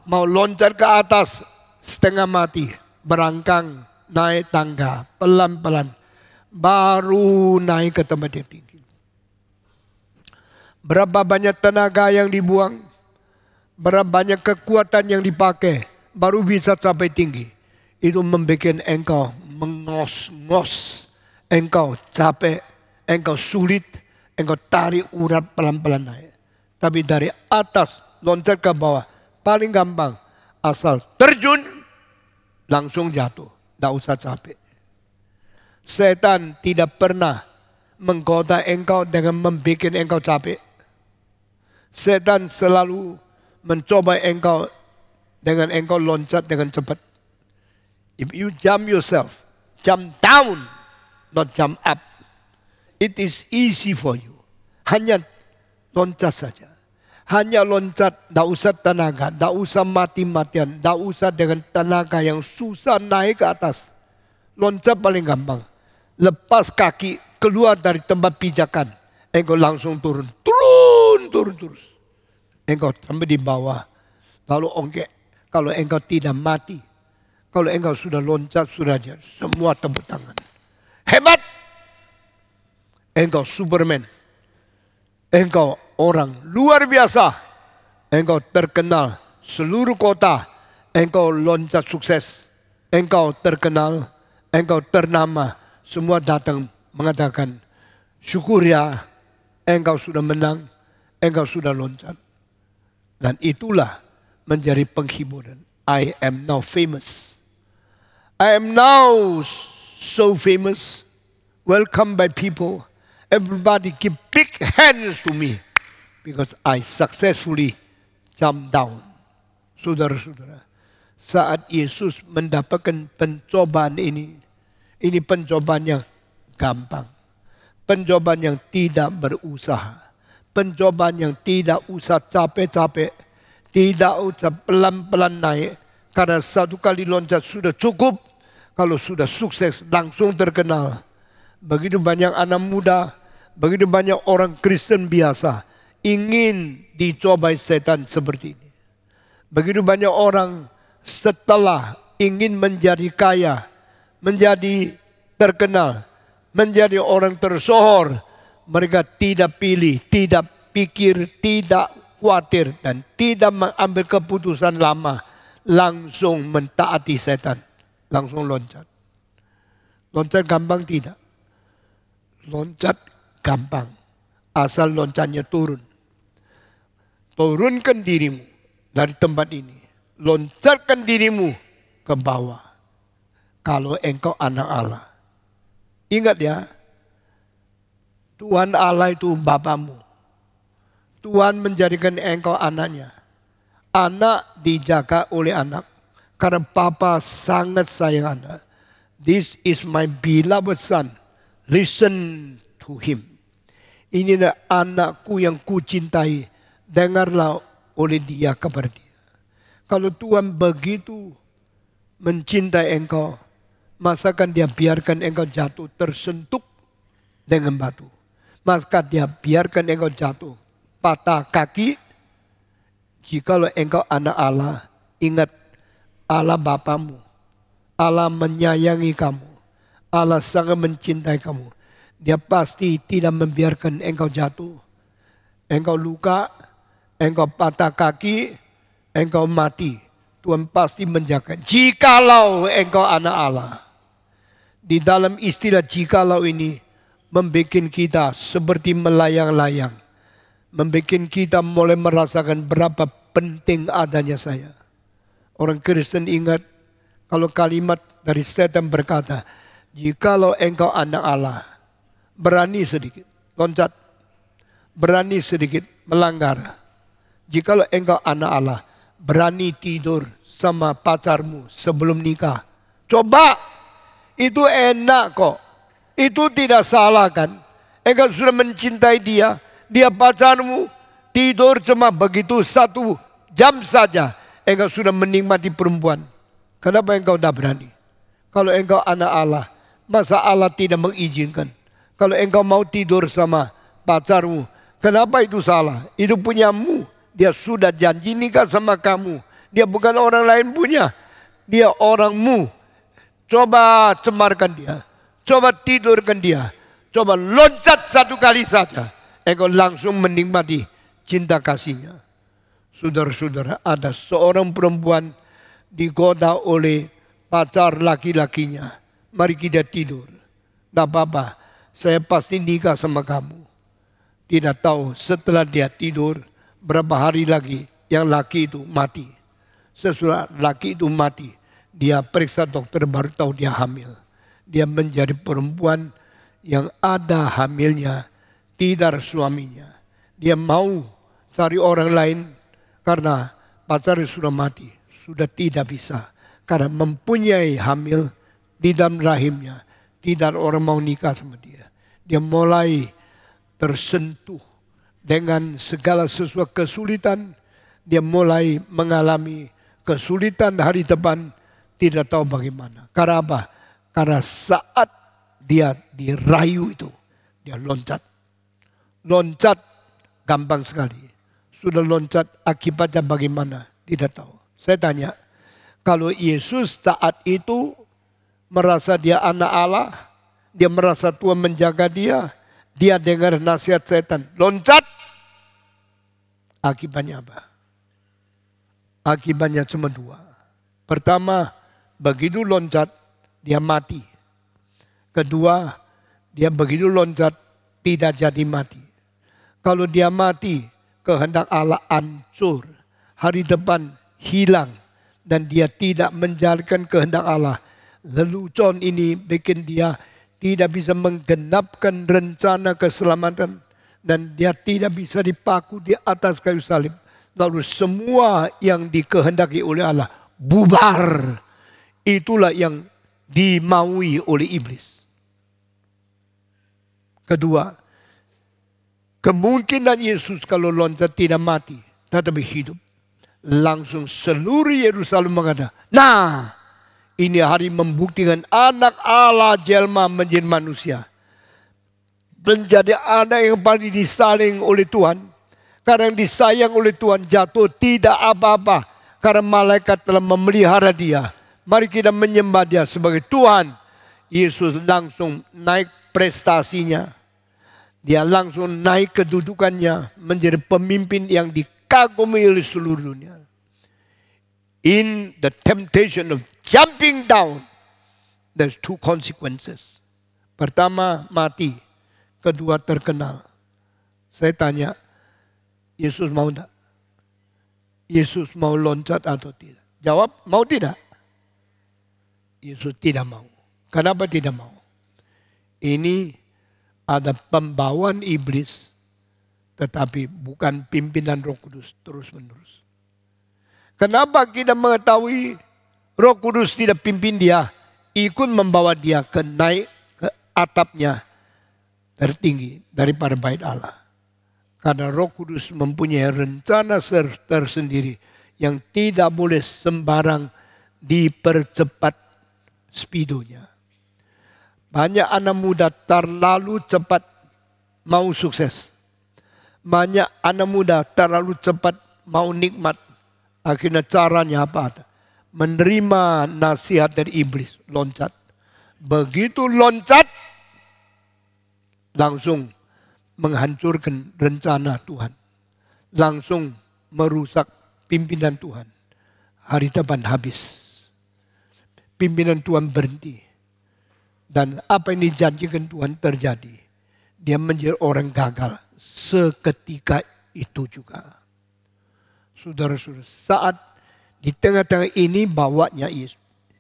mau loncat ke atas setengah mati. Berangkang naik tangga pelan-pelan. Baru naik ke tempat yang tinggi. Berapa banyak tenaga yang dibuang. Berapa banyak kekuatan yang dipakai. Baru bisa sampai tinggi. Itu membuat engkau mengos-ngos. Engkau capek. Engkau sulit. Engkau tarik urat pelan-pelan naik. Tapi dari atas loncat ke bawah paling gampang, asal terjun langsung jatuh. Tidak usah capek. Setan tidak pernah menggoda engkau dengan membuat engkau capek. Setan selalu mencoba engkau dengan engkau loncat dengan cepat. If you jump yourself, jump down, not jump up. It is easy for you. Hanya loncat saja. Hanya loncat, tidak usah tenaga, tidak usah mati-matian, tidak usah dengan tenaga yang susah naik ke atas. Loncat paling gampang. Lepas kaki, keluar dari tempat pijakan. Engkau langsung turun. Turun terus. Engkau sampai di bawah. Lalu kalau engkau tidak mati, kalau engkau sudah loncat, sudah semua tepuk tangan. Hebat! Engkau Superman. Engkau orang luar biasa. Engkau terkenal seluruh kota. Engkau loncat sukses. Engkau terkenal. Engkau ternama. Semua datang mengatakan, syukur ya, engkau sudah menang. Engkau sudah loncat. Dan itulah menjadi penghiburan. I am now famous. I am now so famous. Welcome by people. Everybody give big hands to me. Because I successfully jump down. Saudara-saudara, saat Yesus mendapatkan pencobaan ini pencobaan yang gampang. Pencobaan yang tidak berusaha. Pencobaan yang tidak usah capek-capek. Tidak usah pelan-pelan naik. Karena satu kali loncat sudah cukup. Kalau sudah sukses langsung terkenal. Begitu banyak anak muda, begitu banyak orang Kristen biasa ingin dicobai setan seperti ini. Begitu banyak orang setelah ingin menjadi kaya, menjadi terkenal, menjadi orang tersohor, mereka tidak pilih, tidak pikir, tidak khawatir dan tidak mengambil keputusan lama, langsung mentaati setan, langsung loncat. Loncat gampang tidak? Loncat gampang, asal loncatnya turun. Turunkan dirimu dari tempat ini. Loncatkan dirimu ke bawah. Kalau engkau anak Allah. Ingat ya, Tuhan Allah itu Bapamu. Tuhan menjadikan engkau anaknya. Anak dijaga oleh anak. Karena Bapa sangat sayang anak. This is my beloved son. Listen to him. Inilah anakku yang kucintai. Dengarlah oleh dia kepada dia. Kalau Tuhan begitu mencintai engkau, masakan dia biarkan engkau jatuh tersentuh dengan batu. Maka dia biarkan engkau jatuh patah kaki. Jikalau engkau anak Allah, ingat Allah Bapamu. Allah menyayangi kamu. Allah sangat mencintai kamu. Dia pasti tidak membiarkan engkau jatuh. Engkau luka, engkau patah kaki, engkau mati. Tuhan pasti menjaga. Jikalau engkau anak Allah. Di dalam istilah jikalau ini membuat kita seperti melayang-layang. Membuat kita mulai merasakan berapa penting adanya saya. Orang Kristen ingat kalau kalimat dari setan berkata, jikalau engkau anak Allah, berani sedikit loncat, berani sedikit melanggar. Jikalau engkau anak Allah, berani tidur sama pacarmu sebelum nikah. Coba, itu enak kok. Itu tidak salah kan? Engkau sudah mencintai dia, dia pacarmu, tidur cuma begitu 1 jam saja. Engkau sudah menikmati perempuan. Kenapa engkau tidak berani? Kalau engkau anak Allah, masa Allah tidak mengizinkan? Kalau engkau mau tidur sama pacarmu, kenapa itu salah? Itu punyamu. Dia sudah janji nikah sama kamu. Dia bukan orang lain punya. Dia orangmu. Coba cemarkan dia. Coba tidurkan dia. Coba loncat 1 kali saja. Engkau langsung menikmati cinta kasihnya. Saudara-saudara, ada seorang perempuan digoda oleh pacar laki-lakinya. Mari kita tidur. Tidak apa-apa, saya pasti nikah sama kamu. Tidak tahu setelah dia tidur, berapa hari lagi yang laki itu mati. Sesudah laki itu mati, Dia periksa dokter baru tahu dia hamil. Dia menjadi perempuan yang ada hamilnya, tidak suaminya. Dia mau cari orang lain karena pacarnya sudah mati. Sudah tidak bisa. Karena mempunyai hamil di dalam rahimnya. Tidak orang mau nikah sama dia. Dia mulai tersentuh dengan segala sesuatu kesulitan. Dia mulai mengalami kesulitan hari depan. Tidak tahu bagaimana. Karena apa? Karena saat dia dirayu itu, dia loncat. Loncat gampang sekali. Sudah loncat, akibatnya bagaimana? Tidak tahu. Saya tanya, kalau Yesus saat itu merasa dia anak Allah, dia merasa Tuhan menjaga dia dengar nasihat setan, loncat. Akibatnya apa? Akibatnya cuma dua. Pertama, begitu loncat, dia mati. Kedua, dia begitu loncat, tidak jadi mati. Kalau dia mati, kehendak Allah hancur. Hari depan hilang. Dan dia tidak menjalankan kehendak Allah. Lelucon ini bikin dia tidak bisa menggenapkan rencana keselamatan. Dan dia tidak bisa dipaku di atas kayu salib. Lalu semua yang dikehendaki oleh Allah bubar. Itulah yang dimaui oleh iblis. Kedua, kemungkinan Yesus kalau loncat tidak mati, tetapi hidup. Langsung seluruh Yerusalem mengatakan, nah ini hari membuktikan anak Allah jelma menjadi manusia. Menjadi anak yang paling disayang oleh Tuhan. Karena yang disayang oleh Tuhan jatuh tidak apa-apa. Karena malaikat telah memelihara dia. Mari kita menyembah dia sebagai Tuhan. Yesus langsung naik prestasinya. Dia langsung naik kedudukannya menjadi pemimpin yang dikagumi oleh seluruh dunia. In the temptation of jumping down, there's two consequences. Pertama, mati. Kedua, terkenal. Saya tanya, Yesus mau tidak? Yesus mau loncat atau tidak? Jawab, mau tidak? Yesus tidak mau. Kenapa tidak mau? Ini ada pembawaan iblis, tetapi bukan pimpinan Roh Kudus terus menerus. Kenapa kita mengetahui Roh Kudus tidak pimpin dia, ikut membawa dia ke naik ke atapnya tertinggi daripada bait Allah. Karena Roh Kudus mempunyai rencana tersendiri yang tidak boleh sembarang dipercepat speedonya. Banyak anak muda terlalu cepat mau sukses. Banyak anak muda terlalu cepat mau nikmat. Akhirnya caranya apa? Menerima nasihat dari iblis, loncat. Begitu loncat, langsung menghancurkan rencana Tuhan. Langsung merusak pimpinan Tuhan. Hari depan habis. Pimpinan Tuhan berhenti. Dan apa yang dijanjikan Tuhan terjadi. Dia menjadi orang gagal seketika itu juga. Saudara-saudara, saat di tengah-tengah ini bawanya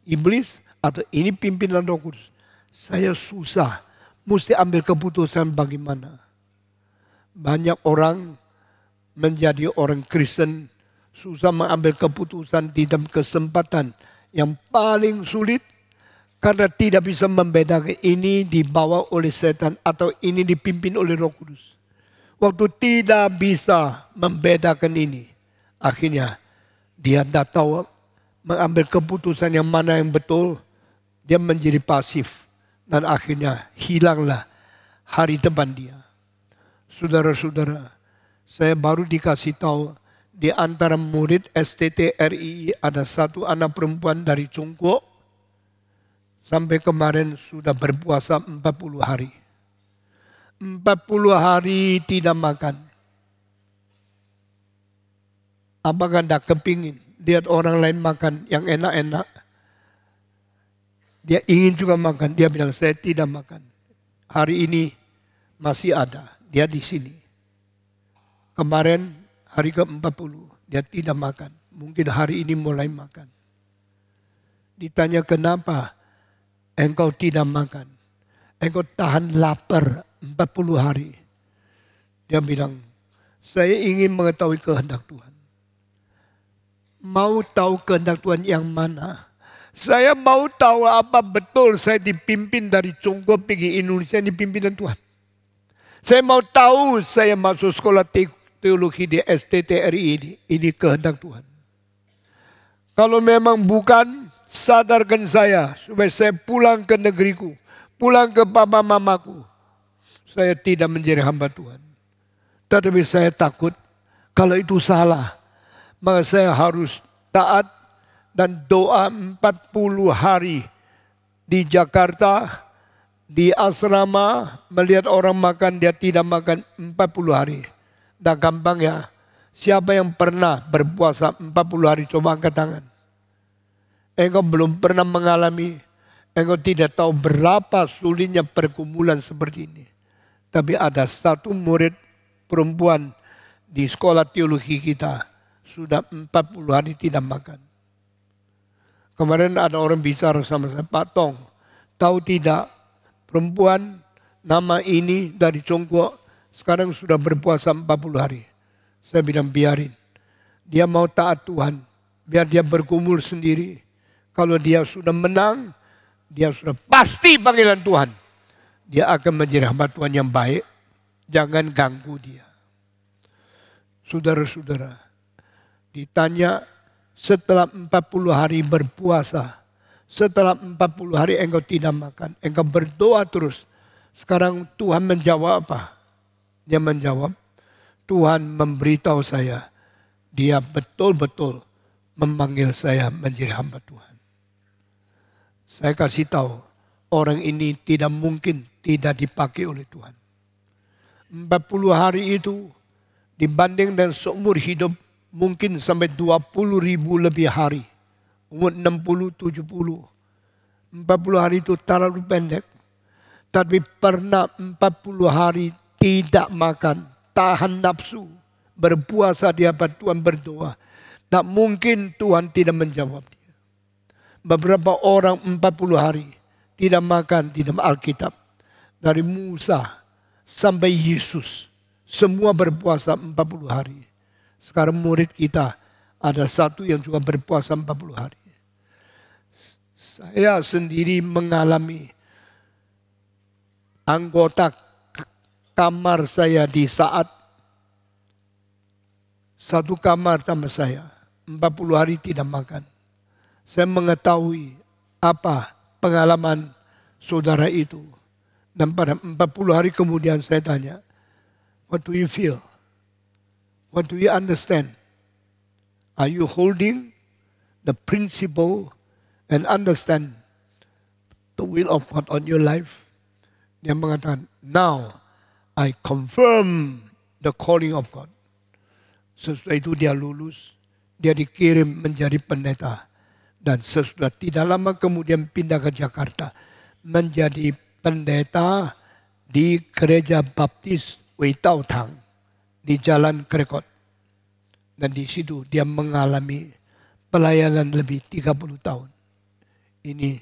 iblis atau ini pimpinan Roh Kudus. Saya susah, mesti ambil keputusan bagaimana. Banyak orang menjadi orang Kristen susah mengambil keputusan di dalam kesempatan yang paling sulit. Karena tidak bisa membedakan ini dibawa oleh setan atau ini dipimpin oleh Roh Kudus. Waktu tidak bisa membedakan ini, akhirnya dia tidak tahu mengambil keputusan yang mana yang betul, dia menjadi pasif. Dan akhirnya hilanglah hari depan dia. Saudara-saudara, saya baru dikasih tahu di antara murid STTRI ada satu anak perempuan dari Cungko. Sampai kemarin sudah berpuasa 40 hari. 40 hari tidak makan. Apakah anda kepingin lihat orang lain makan yang enak-enak? Dia ingin juga makan. Dia bilang, saya tidak makan. Hari ini masih ada. Dia di sini. Kemarin hari ke-40 dia tidak makan. Mungkin hari ini mulai makan. Ditanya kenapa engkau tidak makan. Engkau tahan lapar 40 hari. Dia bilang, saya ingin mengetahui kehendak Tuhan. Mau tahu kehendak Tuhan yang mana? Saya mau tahu apa betul saya dipimpin dari Congo pergi Indonesia ini pimpinan Tuhan. Saya mau tahu saya masuk sekolah teologi di STTRI ini kehendak Tuhan. Kalau memang bukan, sadarkan saya supaya saya pulang ke negeriku, pulang ke papa mamaku. Saya tidak menjadi hamba Tuhan. Tetapi saya takut kalau itu salah, maka saya harus taat dan doa 40 hari di Jakarta, di asrama, melihat orang makan, dia tidak makan 40 hari. Dah gampang ya. Siapa yang pernah berpuasa 40 hari? Coba angkat tangan. Engkau belum pernah mengalami, engkau tidak tahu berapa sulitnya pergumulan seperti ini. Tapi ada satu murid perempuan di sekolah teologi kita, sudah 40 hari tidak makan. Kemarin ada orang bicara sama saya, Pak Tong, tahu tidak perempuan nama ini dari Congkok sekarang sudah berpuasa 40 hari. Saya bilang biarin. Dia mau taat Tuhan. Biar dia bergumul sendiri. Kalau dia sudah menang, dia sudah pasti panggilan Tuhan. Dia akan menjadi hamba Tuhan yang baik. Jangan ganggu dia. Saudara-saudara, ditanya setelah 40 hari berpuasa, setelah 40 hari engkau tidak makan, engkau berdoa terus. Sekarang Tuhan menjawab apa? Dia menjawab, Tuhan memberitahu saya, dia betul-betul memanggil saya menjadi hamba Tuhan. Saya kasih tahu, orang ini tidak mungkin tidak dipakai oleh Tuhan. 40 hari itu dibanding dengan seumur hidup, mungkin sampai 20.000 lebih hari. Umur 60, 70. 40 hari itu terlalu pendek. Tapi pernah 40 hari tidak makan. Tahan nafsu. Berpuasa di hadapan Tuhan berdoa. Tak mungkin Tuhan tidak menjawab dia. Beberapa orang 40 hari tidak makan di dalam Alkitab. Dari Musa sampai Yesus. Semua berpuasa 40 hari. Sekarang murid kita ada satu yang juga berpuasa 40 hari. Saya sendiri mengalami anggota kamar saya di saat satu kamar sama saya. 40 hari tidak makan. Saya mengetahui apa pengalaman saudara itu. Dan pada 40 hari kemudian saya tanya, what do you feel? What do you understand? Are you holding the principle and understand the will of God on your life? Dia mengatakan, now I confirm the calling of God. Sesudah itu dia lulus, dia dikirim menjadi pendeta. Dan sesudah tidak lama kemudian pindah ke Jakarta. Menjadi pendeta di Gereja Baptis Wei Tao Tang. Di Jalan Krekot. Dan di situ dia mengalami pelayanan lebih 30 tahun. Ini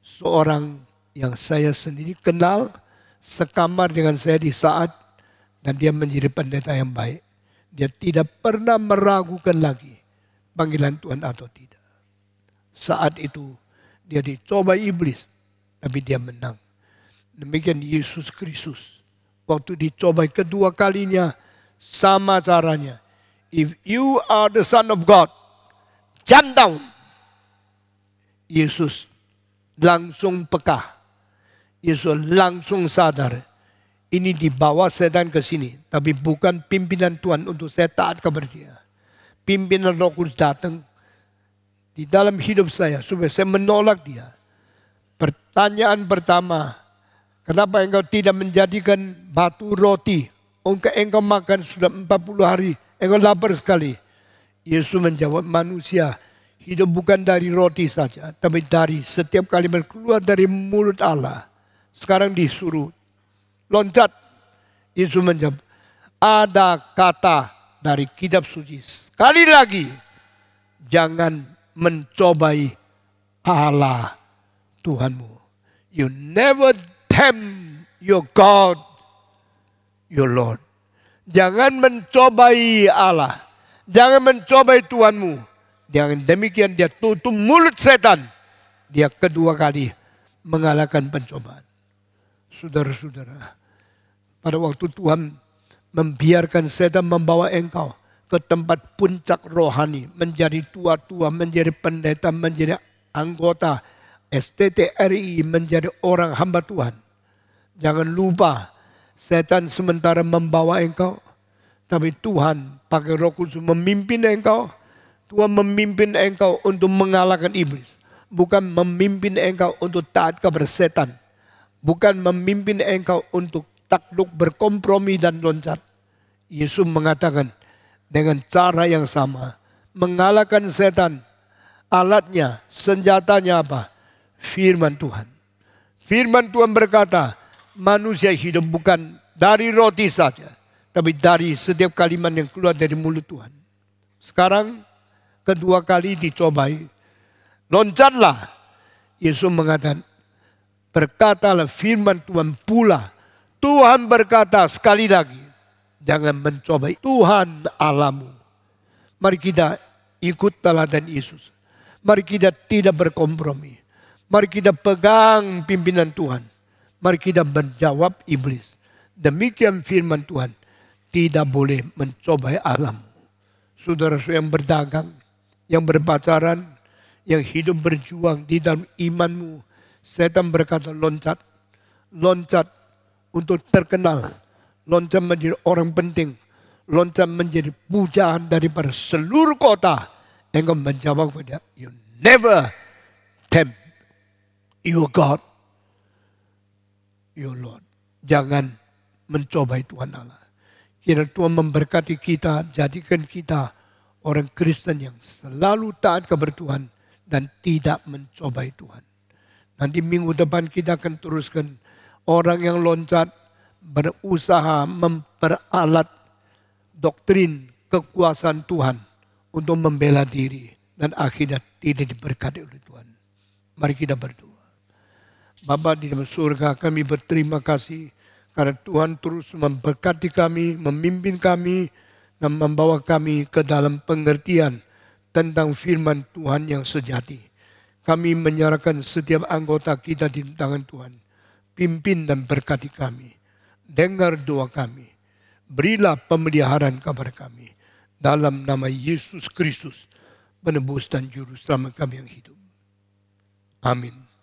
seorang yang saya sendiri kenal, sekamar dengan saya di saat, dan dia menjadi pendeta yang baik. Dia tidak pernah meragukan lagi panggilan Tuhan atau tidak. Saat itu dia dicoba iblis, tapi dia menang. Demikian Yesus Kristus. Waktu dicoba kedua kalinya, sama caranya. If you are the Son of God, jump down. Yesus langsung peka. Yesus langsung sadar. Ini dibawa setan ke sini. Tapi bukan pimpinan Tuhan untuk saya taat kepada dia. Pimpinan Roh Kudus datang di dalam hidup saya supaya saya menolak dia. Pertanyaan pertama, kenapa engkau tidak menjadikan batu roti? Engkau makan sudah 40 hari, engkau lapar sekali. Yesus menjawab, manusia hidup bukan dari roti saja, tapi dari setiap kalimat keluar dari mulut Allah. Sekarang disuruh loncat. Yesus menjawab, ada kata dari kitab suci. Sekali lagi, jangan mencobai Allah Tuhanmu. You never tempt your God, your Lord. Jangan mencobai Allah. Jangan mencobai Tuhanmu. Dengan demikian dia tutup mulut setan. Dia kedua kali mengalahkan pencobaan. Saudara-saudara, pada waktu Tuhan membiarkan setan membawa engkau ke tempat puncak rohani, menjadi tua-tua, menjadi pendeta, menjadi anggota STTRI, menjadi orang hamba Tuhan. Jangan lupa, setan sementara membawa engkau, tapi Tuhan pakai Roh Kudus memimpin engkau. Tuhan memimpin engkau untuk mengalahkan iblis. Bukan memimpin engkau untuk taat kepada setan. Bukan memimpin engkau untuk takluk, berkompromi dan loncat. Yesus mengatakan dengan cara yang sama, mengalahkan setan, alatnya, senjatanya apa? Firman Tuhan. Firman Tuhan berkata, manusia hidup bukan dari roti saja, tapi dari setiap kalimat yang keluar dari mulut Tuhan. Sekarang kedua kali dicobai, loncatlah. Yesus mengatakan, berkatalah firman Tuhan pula. Tuhan berkata sekali lagi, jangan mencobai Tuhan Allahmu. Mari kita ikut teladan Yesus. Mari kita tidak berkompromi. Mari kita pegang pimpinan Tuhan. Mari kita menjawab iblis. Demikian firman Tuhan. Tidak boleh mencobai Allahmu. Saudara-saudara yang berdagang, yang berpacaran, yang hidup berjuang di dalam imanmu. Setan berkata loncat. Loncat untuk terkenal. Loncat menjadi orang penting. Loncat menjadi pujaan daripada seluruh kota. Engkau menjawab kepada, you never tempt your God, your Lord. Jangan mencobai Tuhan Allah. Kiranya Tuhan memberkati kita, jadikan kita orang Kristen yang selalu taat kepada Tuhan dan tidak mencobai Tuhan. Nanti minggu depan kita akan teruskan orang yang loncat, berusaha memperalat doktrin kekuasaan Tuhan untuk membela diri dan akhirnya tidak diberkati oleh Tuhan. Mari kita berdoa. Bapa di dalam surga, kami berterima kasih karena Tuhan terus memberkati kami, memimpin kami, dan membawa kami ke dalam pengertian tentang firman Tuhan yang sejati. Kami menyerahkan setiap anggota kita di tangan Tuhan. Pimpin dan berkati kami. Dengar doa kami. Berilah pemeliharaan kepada kami. Dalam nama Yesus Kristus, penebus dan juru selamat kami yang hidup. Amin.